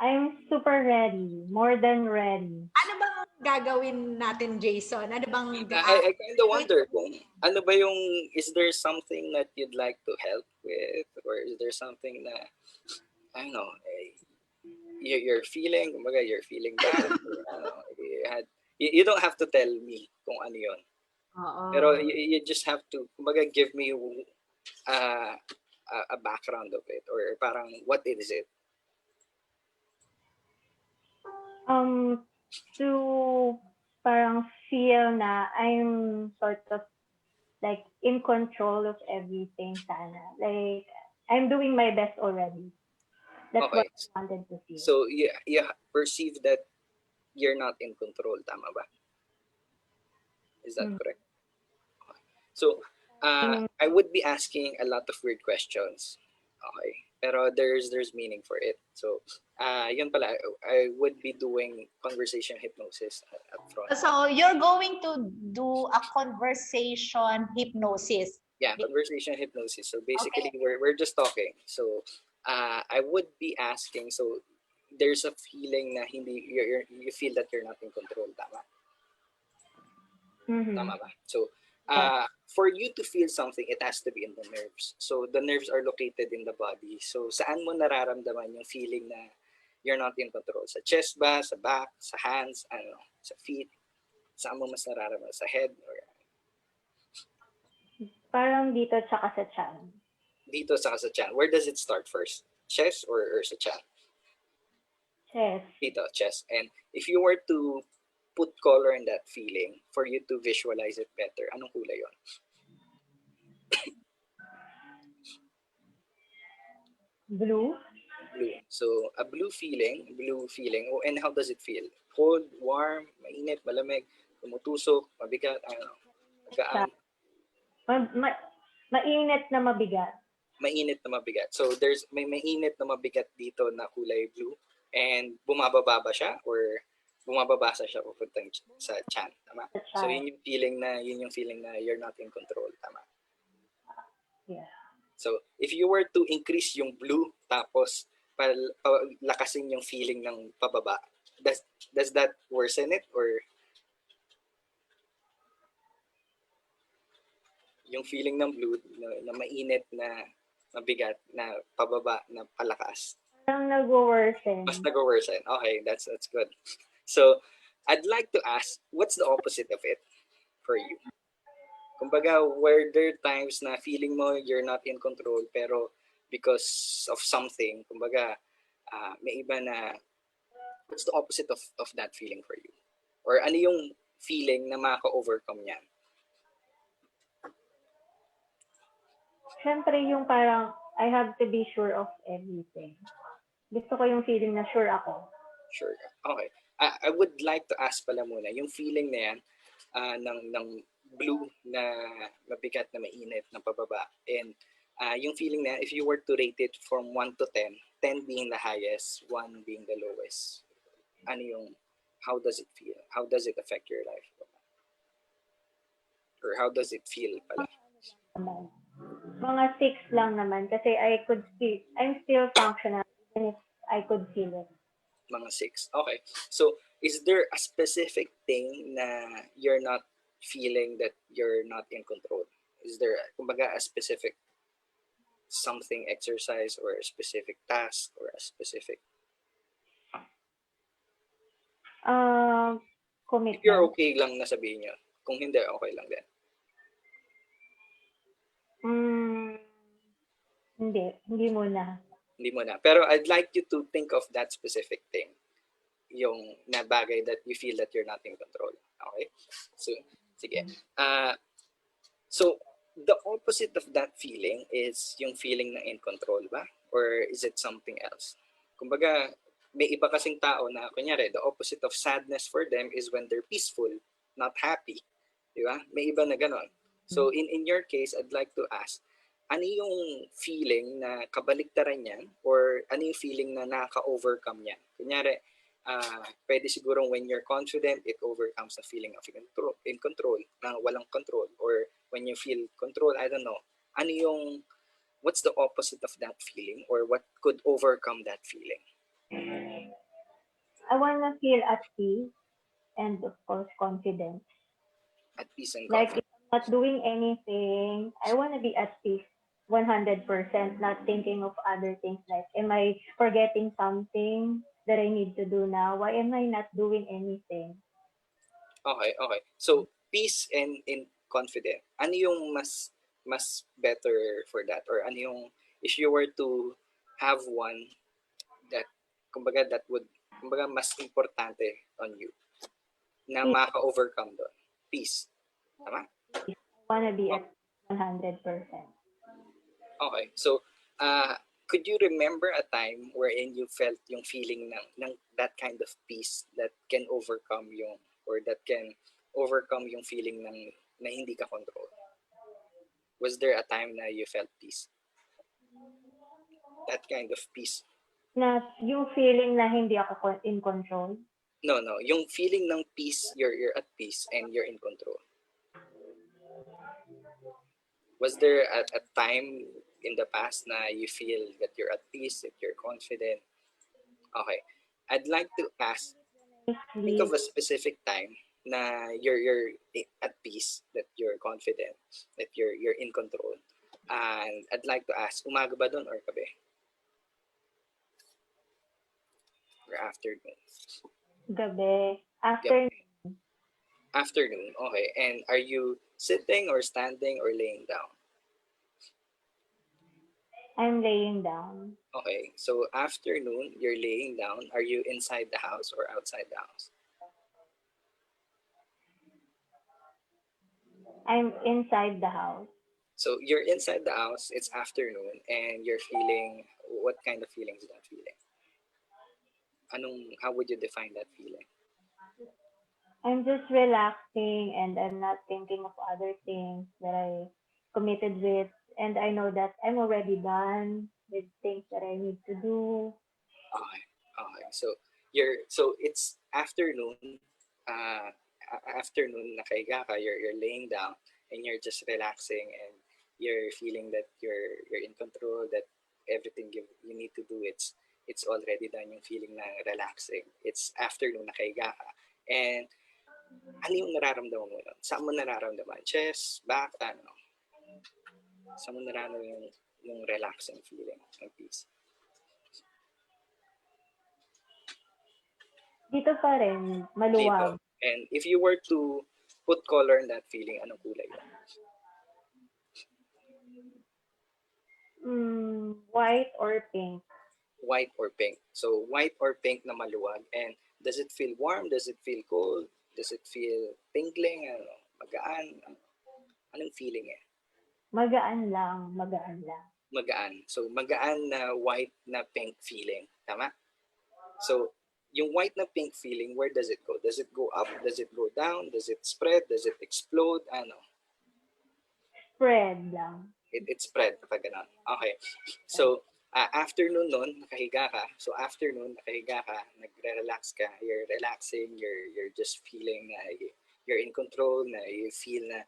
I'm super ready, more than ready. Ano bang gagawin natin, Jason? Ano bang I kind of wonder kung ano ba yung, is there something that you'd like to help with, or is there something na I don't know, you're feeling, kumbaga you're feeling bad, or, you don't have to tell me kung ano yun. Pero Oo. you just have to, kumbaga, give me a background of it, or parang what is it? To parang feel na I'm sort of like in control of everything sana. Like I'm doing my best already. That's Okay. what I wanted to feel. So you perceive that you're not in control, tama ba? Is that Mm. correct? So I would be asking a lot of weird questions. Okay. Pero there's meaning for it. So yun pala, I would be doing conversation hypnosis up front. So you're going to do a conversation hypnosis. Yeah, conversation hypnosis. So basically, we're just talking. So I would be asking. So there's a feeling na hindi you feel that you're not in control, tama? Mm-hmm. Tama ba? So for you to feel something, it has to be in the nerves. So the nerves are located in the body. So saan mo nararamdaman yung feeling na you're not in control? Sa chest ba, sa back, sa hands, ano, sa feet? Saan mo mas nararamdaman? Sa head or Parang dito tsaka sa chan. dito sa chan? Where does it start first? Chest or sa chan? Chest. Dito, chest. And if you were to put color in that feeling for you to visualize it better, anong kulay yon? Blue. Blue. So a blue feeling. Oh, and how does it feel? Cold, warm, mainit, malamig, tumutusok, mabigat, ano, magaan, Mainit na mabigat. mainit na mabigat. So there's may mainit na mabigat dito na kulay blue, and bumababa ba siya or bumababa siya papunta sa chan, tama? So yun yung feeling na you're not in control, tama? Yeah. So if you were to increase yung blue tapos lakasin yung feeling ng pababa, does that worsen it, or yung feeling ng blue na mainit na mabigat na pababa na palakas? Parang nag-worsen. Mas nag-worsen. Okay, that's good. So I'd like to ask, what's the opposite of it for you? Kumbaga, were there times na feeling mo you're not in control pero because of something, kumbaga, may iba na, what's the opposite of that feeling for you? Or ano yung feeling na maka-overcome niyan? Siyempre yung parang I have to be sure of everything. Gusto ko yung feeling na sure ako. Sure. Okay. I would like to ask pala muna, yung feeling na yan, ng blue na mabigat na mainit na pababa, and yung feeling na yan, if you were to rate it from 1 to 10, 10 being the highest, 1 being the lowest, ano yung, how does it feel? How does it affect your life? Or how does it feel pala? Mga 6 lang naman kasi I'm still functional even if I could feel it. Mga 6. Okay. So, is there a specific thing na you're not feeling that you're not in control? Is there, kumbaga, a specific something exercise or a specific task or a specific... Commitment. If you're okay lang na sabihin nyo. Kung hindi, okay lang din. Hindi muna. Hindi mo na. Pero I'd like you to think of that specific thing. Yung na bagay that you feel that you're not in control. Okay? So, sige. So, the opposite of that feeling is yung feeling na in control ba? Or is it something else? Kumbaga, may iba kasing tao na, kunyari, the opposite of sadness for them is when they're peaceful, not happy. Di ba? May iba na ganon. So, in your case, I'd like to ask, ano yung feeling na kabaliktaran niyan or ano yung feeling na naka-overcome niyan? Kunyari, pwede siguro when you're confident, it overcomes the feeling of in control, na walang control. Or when you feel control, I don't know. Ano yung, what's the opposite of that feeling or what could overcome that feeling? I want to feel at peace and of course confident. At peace and Like confidence. if I'm not doing anything, I want to be at peace 100%, not thinking of other things like, am I forgetting something that I need to do now? Why am I not doing anything? Okay. So, peace and confident. Ano yung mas better for that? Or ano yung, if you were to have one that, kumbaga, that would, kumbaga, mas importante on you na maka-overcome doon? Peace. Tama? I want to be at 100%. Okay. So, could you remember a time wherein you felt yung feeling ng that kind of peace that can overcome yung, or that can overcome yung feeling na hindi ka control? Was there a time na you felt peace? That kind of peace? Na yung feeling na hindi ako in control? No. Yung feeling ng peace, you're at peace and you're in control. Was there a time in the past na you feel that you're at peace, that you're confident? Okay. I'd like to ask, think of a specific time na you're at peace, that you're confident, that you're in control. And I'd like to ask, umaga ba doon or gabi? Or afternoon? Gabi. Afternoon, okay. And are you sitting or standing or laying down? I'm laying down. Okay, so afternoon, you're laying down. Are you inside the house or outside the house? I'm inside the house. So you're inside the house, it's afternoon, and you're feeling, what kind of feeling is that feeling? How would you define that feeling? I'm just relaxing and I'm not thinking of other things that I committed with. And I know that I'm already done with things that I need to do. Okay. So it's afternoon. Afternoon, nakahiga ka, you're laying down, and you're just relaxing, and you're feeling that you're in control, that everything you need to do, it's already done, yung feeling na relaxing. It's afternoon, nakahiga ka. And ano yung nararamdaman mo nun? Saan mo nararamdaman? Chest, back, ano? Saan mo nararamdaman yung relaxing feeling ng peace? Dito pa rin, maluwag. Dito. And if you were to put color in that feeling, anong kulay yun? White or pink? White or pink. So white or pink na maluwag. And does it feel warm? Does it feel cold? Does it feel tingling? Ano, magaan? Anong feeling eh? Magaan lang, magaan lang. Magaan. So magaan na white na pink feeling. Tama? So yung white na pink feeling, where does it go? Does it go up? Does it go down? Does it spread? Does it explode? Ano? Spread lang. It spread kapag ganun. Okay. So, afternoon nun, nakahiga ka. So, afternoon, nakahiga ka, nagre-relax ka, you're relaxing, you're just feeling na you're in control, na you feel na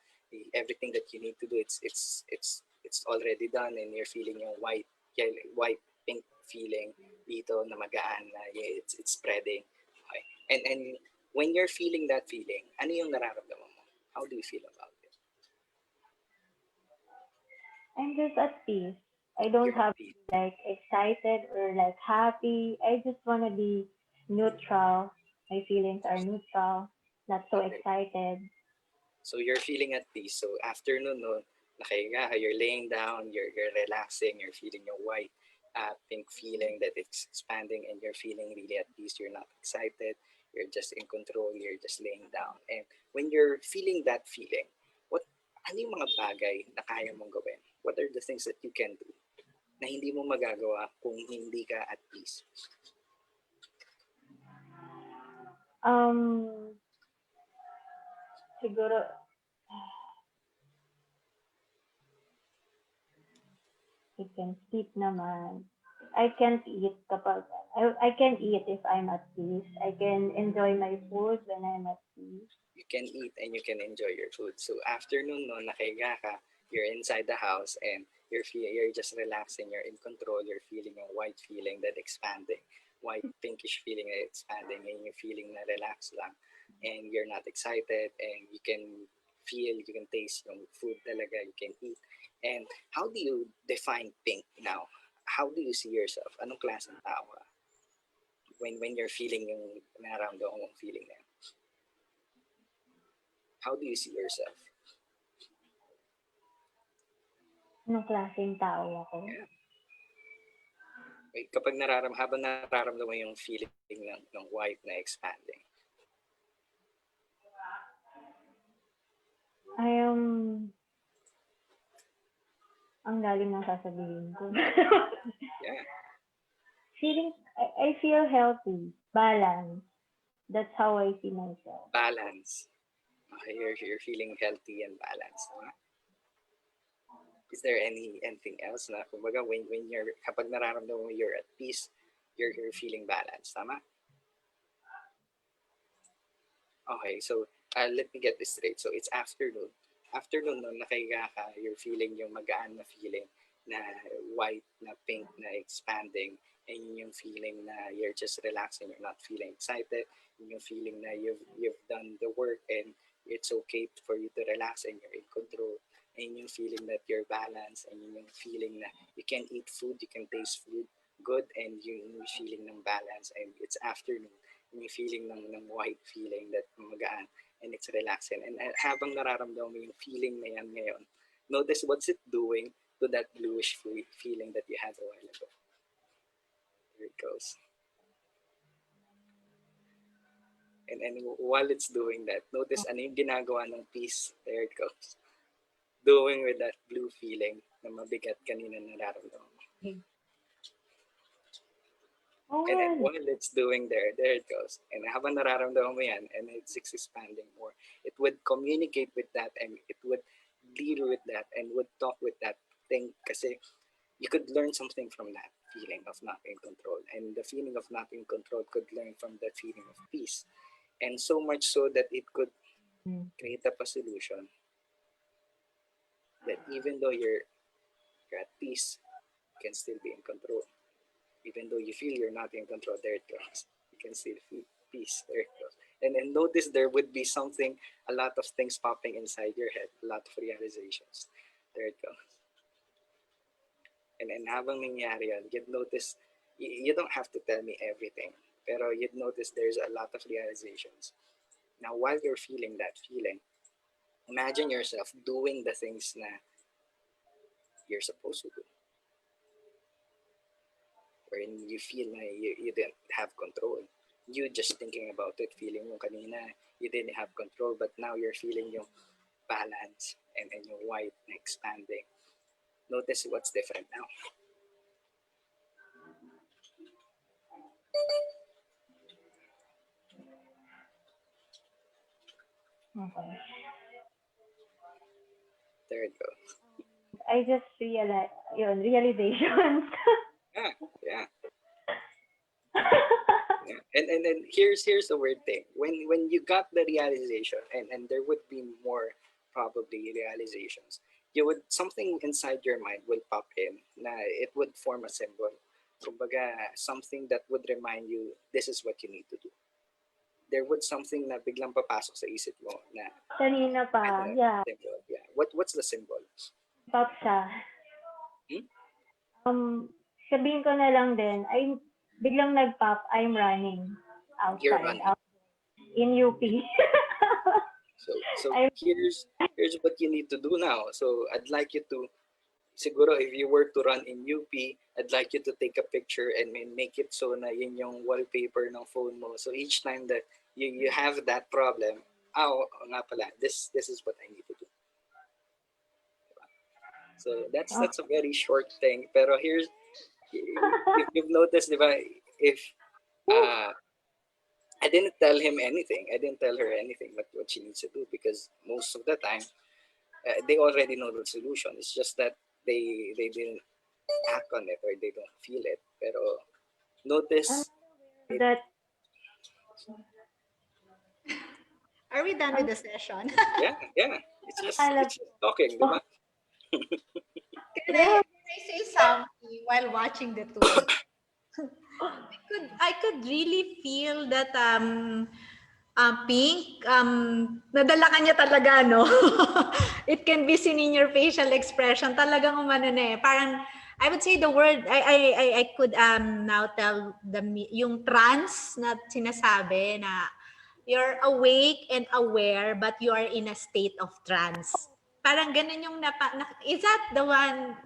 everything that you need to do, it's already done, and you're feeling yung white, pink feeling dito na magaan, na it's spreading. Okay. And when you're feeling that feeling, ano yung nararamdaman mo? How do you feel about it? I'm just at peace. I don't You're at have to peace. be like excited or like happy. I just want to be neutral. My feelings are neutral, not so Okay. excited. So you're feeling at peace. So afternoon no, nakahiga ka, you're laying down, you're relaxing, you're feeling your white, pink feeling that it's expanding, and you're feeling really at peace. You're not excited. You're just in control. You're just laying down. And when you're feeling that feeling, ano yung mga bagay na kaya mong gawin? What are the things that you can do na hindi mo magagawa kung hindi ka at peace? Siguro, I can sleep naman. I can't eat kapag, I can eat if I'm at peace. I can enjoy my food when I'm at peace. You can eat and you can enjoy your food. So afternoon no, nakahiga ka, you're inside the house and you're just relaxing, you're in control, you're feeling a white feeling that expanding, white pinkish feeling that expanding, and you're feeling na relax lang, and you're not excited, and you can feel, you can taste yung food talaga, you can eat. And how do you define pink now? How do you see yourself? Anong klaseng tao ka? When you're feeling yung nararamdaman mong feeling na yun? How do you see yourself? Anong klaseng tao ako? Yeah. Kapag habang nararamdaman yung feeling ng white na expanding. I am, ang galing ng sasabihin ko. Yeah. I feel healthy, balanced. That's how I see myself. Balance. Okay, you're feeling healthy and balanced. Huh? Is there anything else na kumbaga when you're kapag nararamdaman mo you're at peace, you're feeling balanced, tama? Okay, so let me get this straight. So it's afternoon. Afternoon no, nakahiga ka, you're feeling yung magaan na feeling na white, na pink, na expanding, and yung feeling na you're just relaxing, you're not feeling excited, yung feeling na you've done the work and it's okay for you to relax and you're in control, and yung feeling that you're balanced, and yung feeling na you can eat food, you can taste food good, and yung feeling ng balance, and it's afternoon, yung feeling ng white feeling that magaan, and it's relaxing. And habang nararamdaman mo yung feeling na yan ngayon, notice what's it doing to that bluish feeling that you had a while ago. Here it goes. And while it's doing that, notice ano yung ginagawa ng peace. There it goes. Doing with that blue feeling na mabigat kanina nararamdaman mo. Oh, And then while it's doing there it goes. And habang nararamdaman mo yan, and it's expanding more, it would communicate with that, and it would deal with that, and would talk with that thing, kasi you could learn something from that feeling of not in control. And the feeling of not in control could learn from the feeling of peace. And so much so that it could create a solution that even though you're at peace, you can still be in control. Even though you feel you're not in control, there it goes. You can still feel peace, there it goes. And then notice there would be something, a lot of things popping inside your head, a lot of realizations. There it goes. And habang nangyari yan, you'd notice, you don't have to tell me everything, pero you'd notice there's a lot of realizations. Now, while you're feeling that feeling, imagine yourself doing the things na you're supposed to do. wherein you feel na you didn't have control. You just thinking about it, feeling mo kanina, you didn't have control, but now you're feeling yung balance and yung white na expanding. Notice what's different now. Okay. There you go. I just realized, realizations. Yeah, yeah. Yeah. And then here's the weird thing. When you got the realization, and there would be more probably realizations, you would something inside your mind will pop in na it would form a symbol. Kumbaga, something that would remind you this is what you need to do. There would something na biglang papasok sa isip mo na Kanina pa, ano, yeah, symbol. Yeah. What's the symbol? pop siya. Hmm? Sabihin ko na lang din, ay biglang nag-pop, I'm running You're outside, running. in UP. So here's what you need to do now. So I'd like you to siguro if you were to run in UP, I'd like you to take a picture and make it so na yun yung wallpaper ng phone mo. So each time that you have that problem, nga pala, this is what I need to do. So that's a very short thing. Pero here's, if you've noticed, diba, if I didn't tell him anything, I didn't tell her anything what she needs to do, because most of the time they already know the solution. It's just that they didn't act on it or they don't feel it. Pero notice it. That Are we done with the session? Yeah. It's just talking, diba? Can I say something while watching the tour? I could really feel that Pink, nadala ka niya talaga, no? It can be seen in your facial expression. Talagang umano na eh. Parang, I would say the word, I could now tell yung trance na sinasabi na you're awake and aware but you are in a state of trance. Parang ganun yung is that the one,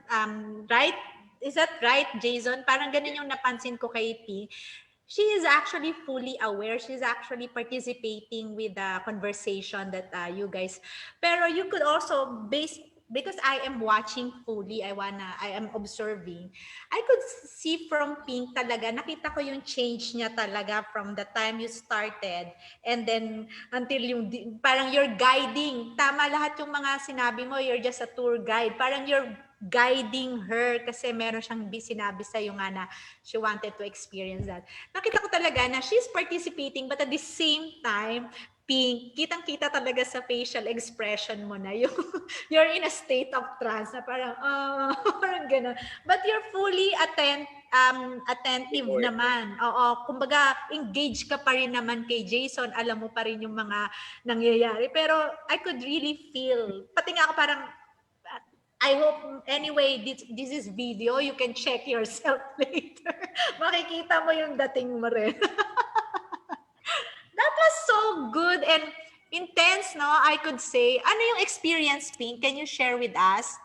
right? Is that right, Jason? Parang ganun yung napansin ko kay Pink. She is actually fully aware. She's actually participating with the conversation that you guys. Pero you could also because I am watching fully, I am observing. I could see from Pink talaga, nakita ko yung change niya talaga from the time you started and then until yung parang you're guiding. Tama lahat yung mga sinabi mo, you're just a tour guide. Parang you're guiding her kasi meron siyang sinabi sa'yo nga na she wanted to experience that. Nakita ko talaga na she's participating but at the same time, Pink, kitang-kita talaga sa facial expression mo na yung you're in a state of trance na parang, parang gano'n. But you're fully attentive naman. Oo, kumbaga, engaged ka pa rin naman kay Jason. Alam mo pa rin yung mga nangyayari. Pero I could really feel, pati nga ako parang, I hope, anyway, this is video. You can check yourself later. Makikita mo yung dating mo rin. That was so good and intense, no? I could say. Ano yung experience, Pink? Can you share with us?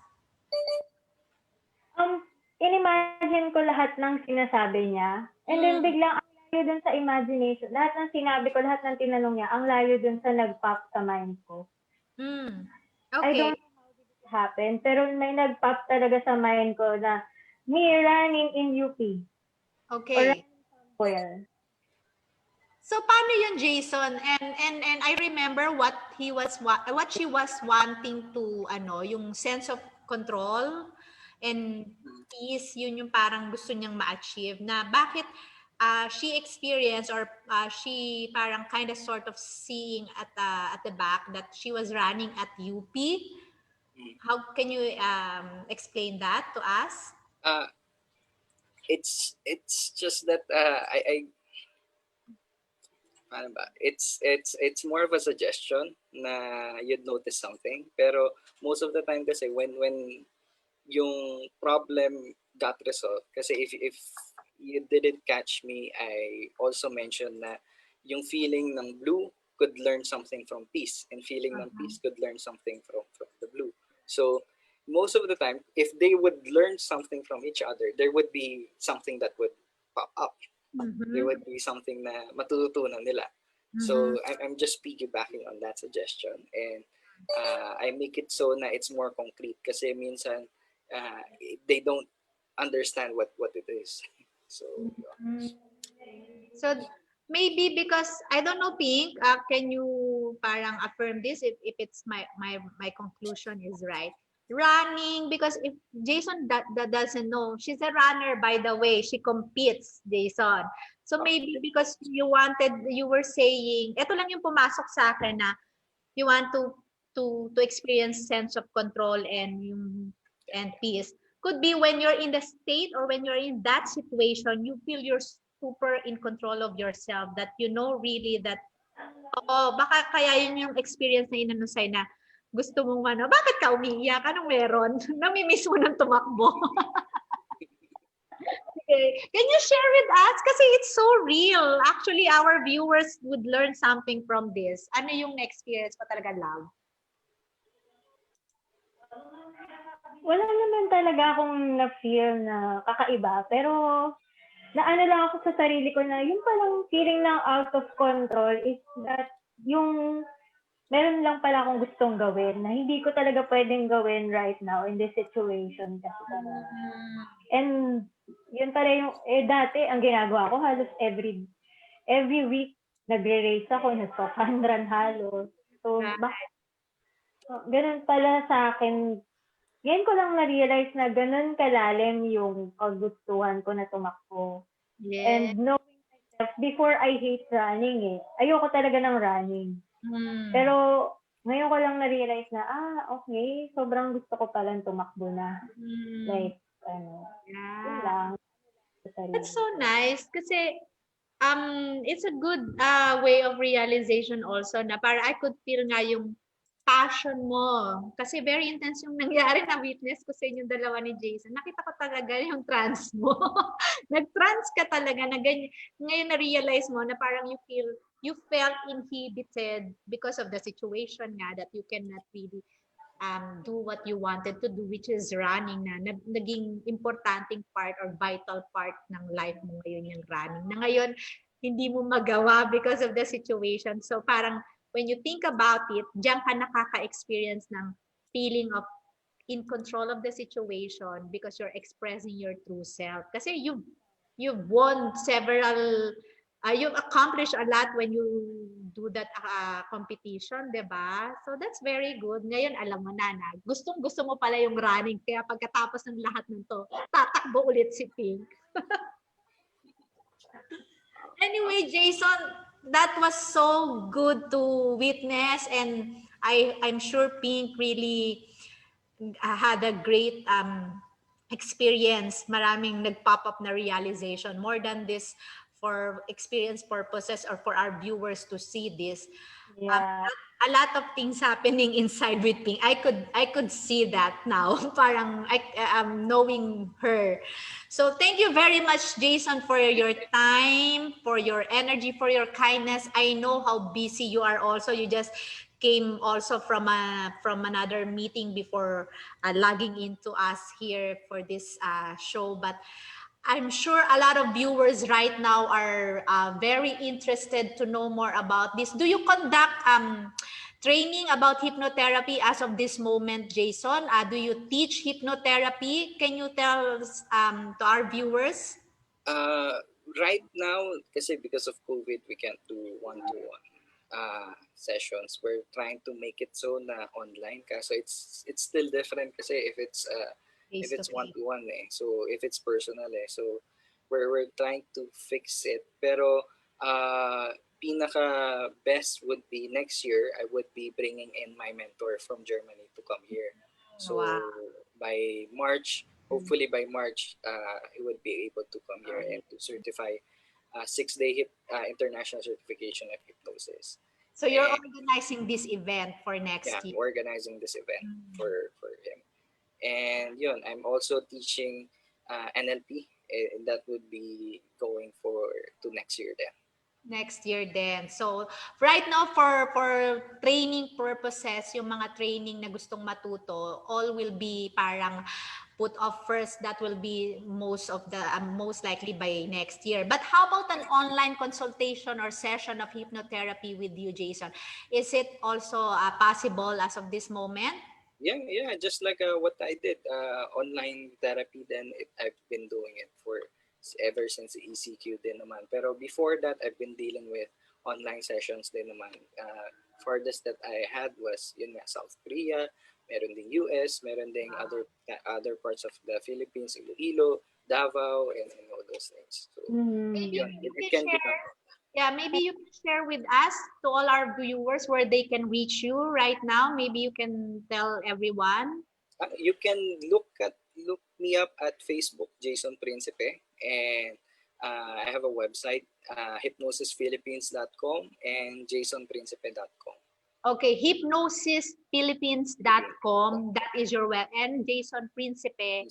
In-imagine ko lahat ng sinasabi niya. And then biglang ang layo dun sa imagination. Lahat ng sinabi ko, lahat ng tinanong niya, ang layo dun sa nag-pop sa mind ko. Okay. I don't know how did it happen, pero may nag-pop talaga sa mind ko na me running in UP. Okay. Or running somewhere. So paano yun, Jason? And I remember what she was wanting to yung sense of control and peace, yun yung parang gusto niyang ma-achieve na bakit she experienced or she parang kind of sort of seeing at the back that she was running at UP. How can you explain that to us? It's just that paano ba? It's more of a suggestion na you'd notice something. Pero most of the time kasi when yung problem got resolved, kasi if you didn't catch me, I also mentioned na yung feeling ng blue could learn something from peace, and feeling ng peace could learn something from the blue. So most of the time, if they would learn something from each other, there would be something that would pop up. There Mhm. would be something na matututunan nila. Mhm. So I'm just piggybacking on that suggestion, and I make it so na it's more concrete kasi minsan uh, they don't understand what it is. So yun. Mhm. So maybe because I don't know, Pink, can you parang affirm this if it's my conclusion is right? Running, because if Jason that doesn't know, she's a runner, by the way. She competes, Jason. So maybe because you were saying, ito lang yung pumasok sa akin na you want to experience sense of control and peace. Could be when you're in the state or when you're in that situation, you feel you're super in control of yourself, that you know really that, oh, baka kaya yun yung experience na inano sa'yo na gusto mong ano, bakit ka umiiyak? Anong meron? Namimiss mo ng tumakbo. Okay. Can you share with us? Kasi it's so real. Actually, our viewers would learn something from this. Ano yung experience mo talaga, love? Wala naman talaga akong na-feel na kakaiba. Pero, naano lang ako sa sarili ko na yung parang feeling ng out of control is that yung meron lang pala akong gustong gawin na hindi ko talaga pwedeng gawin right now in this situation kasi parang, Mm. and yun pala yung, dati ang ginagawa ko halos every week nagre-race ako, nagpa-fun run halos. So, Right. ganun pala sa akin. Ngayon ko lang na-realize na ganun kalalim yung kagustuhan ko na tumakbo. Yes. And knowing myself, before I hate running eh. Ayoko talaga ng running. Mm. Pero ngayon ko lang na-realize na, okay, sobrang gusto ko palang tumakbo na. Mm. Like, yun Yeah. lang sa That's sarili so ko. nice kasi it's a good way of realization also na para I could feel nga yung passion mo. Kasi very intense yung nangyari na witness ko sa inyong dalawa ni Jason. Nakita ko talaga yung trans mo. Nag-trans ka talaga na ganyan. Ngayon na-realize mo na parang you felt inhibited because of the situation nga that you cannot really do what you wanted to do, which is running na naging importanteng part or vital part ng life mo ngayon yung running. Na ngayon, hindi mo magawa because of the situation. So parang when you think about it, diyan ka nakaka-experience ng feeling of in control of the situation because you're expressing your true self. Kasi you've won several you've accomplished a lot when you do that competition, 'di ba? So that's very good. Ngayon alam mo na gustong-gusto mo pala yung running kaya pagkatapos ng lahat ng 'to, tatakbo ulit si Pink. Anyway, Jason, that was so good to witness, and I'm sure Pink really had a great experience. Maraming nag-pop up na realization. More than this, for experience purposes or for our viewers to see this. Yeah. A lot of things happening inside with Pink. I could see that now. Parang knowing her. So thank you very much, Jason, for your time, for your energy, for your kindness. I know how busy you are. Also, you just came also from another meeting before logging into us here for this show, but I'm sure a lot of viewers right now are very interested to know more about this. Do you conduct training about hypnotherapy as of this moment, Jason? Do you teach hypnotherapy? Can you tell to our viewers? Right now, kasi because of COVID, we can't do one-to-one sessions. We're trying to make it so na online. Kaso it's still different kasi if Face to it's face. one-to-one eh. So if it's personal eh. So we're trying to fix it. Pero pinaka best would be next year I would be bringing in my mentor from Germany to come here. Wow. So by March, hopefully by March, he would be able to come here and to certify 6-day international certification of hypnosis. So you're And organizing this event for yeah, next I'm year. organizing this event Mm. for him. And yun, I'm also teaching NLP, and that would be going for to next year then. Next year din. So, right now for training purposes, yung mga training na gustong matuto, all will be parang put off first. That will be most likely by next year. But how about an online consultation or session of hypnotherapy with you, Jason? Is it also possible as of this moment? Yeah, just like what I did, online therapy. Then I've been doing it for ever since ECQ din naman. Pero before that, I've been dealing with online sessions din naman. Farthest that I had was yun nga, South Korea, meron ding US, meron ding other parts of the Philippines, Iloilo, Davao, and all those things. So Mm-hmm. Maybe yun, you it can can be share. done. Yeah, maybe you can share with us to all our viewers where they can reach you right now. Maybe you can tell everyone. You can look me up at Facebook, Jason Principe, and I have a website, hypnosisphilippines.com and jasonprincipe.com. Okay, hypnosisphilippines.com. That is your web. And Jason Principe.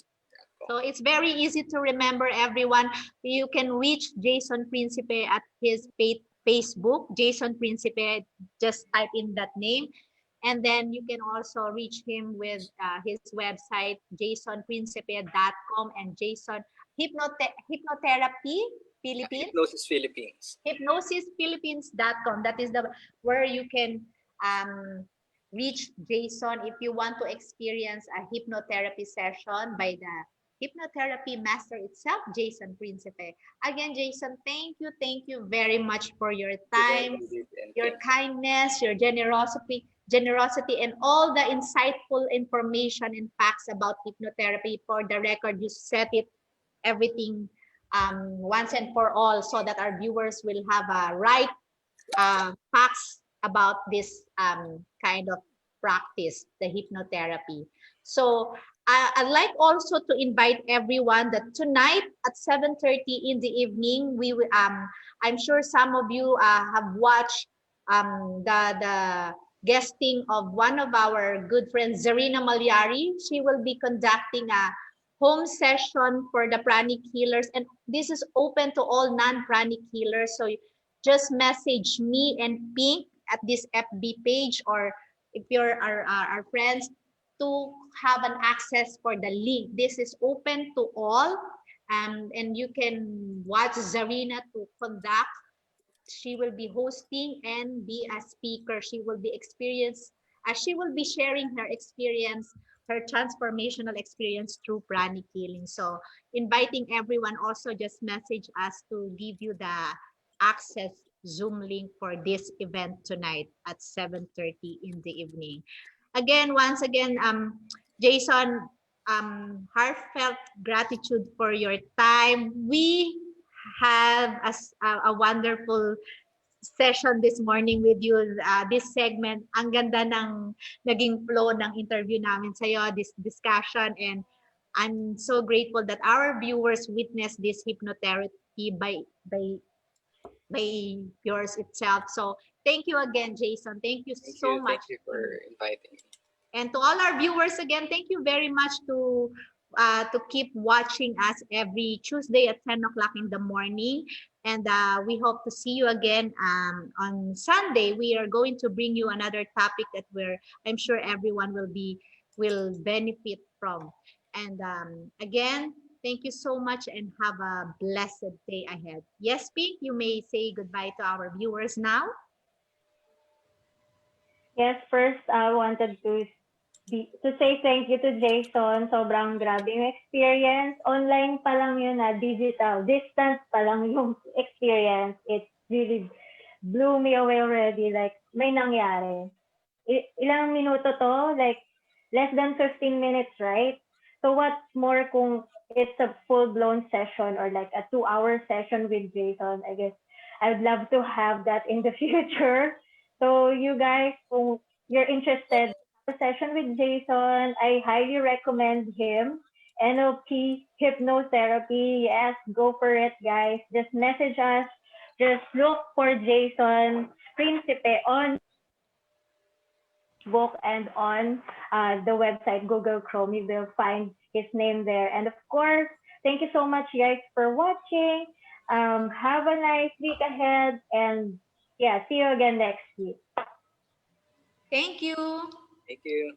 So it's very easy to remember, everyone. You can reach Jason Principe at his Facebook, Jason Principe. Just type in that name. And then you can also reach him with his website, jasonprincipe.com, and Jason Hypnotherapy Philippines. Hypnosis Philippines. Hypnosisphilippines.com. That is the where you can um, reach Jason if you want to experience a hypnotherapy session by the hypnotherapy master itself, Jason Principe. Again, Jason, thank you very much for your time, your kindness, your generosity, and all the insightful information and facts about hypnotherapy. For the record, you set it everything once and for all so that our viewers will have a right facts about this kind of practice, the hypnotherapy. So I'd like also to invite everyone that tonight at 7:30 in the evening, I'm sure some of you have watched the guesting of one of our good friends, Zarina Malyari. She will be conducting a home session for the pranic healers, and this is open to all non-pranic healers. So just message me and Pink at this FB page, or if you're our friends, to have an access for the link. This is open to all, and you can watch Zarina to conduct. She will be hosting and be a speaker. She will be sharing her experience, her transformational experience through pranic healing. So inviting everyone, also just message us to give you the access Zoom link for this event tonight at 7:30 in the evening. Again, once again, Jason, heartfelt gratitude for your time. We have a wonderful session this morning with you. This segment, ang ganda ng naging flow ng interview namin sa'yo, this discussion, and I'm so grateful that our viewers witnessed this hypnotherapy by yours itself. So thank you again, Jason. Thank you so much. Thank you for inviting me. And to all our viewers again, thank you very much to keep watching us every Tuesday at 10 o'clock in the morning. And we hope to see you again on Sunday. We are going to bring you another topic that I'm sure everyone will benefit from. And again, thank you so much and have a blessed day ahead. Yes, Pink, you may say goodbye to our viewers now. Yes, first I wanted to say thank you to Jason. Sobrang grabe yung experience. Online pa lang yun digital. Distance pa lang yung experience. It really blew me away already. Like, may nangyari. Ilang minuto to? Like, less than 15 minutes, right? So what's more kung it's a full-blown session or like a 2-hour session with Jason? I guess I'd love to have that in the future. So you guys, kung you're interested in a session with Jason, I highly recommend him. NLP Hypnotherapy. Yes, go for it, guys. Just message us. Just look for Jason Principe on Facebook and on the website, Google Chrome. You will find his name there. And of course, thank you so much, guys, for watching. Have a nice week ahead, and yeah, see you again next week. Thank you. Thank you.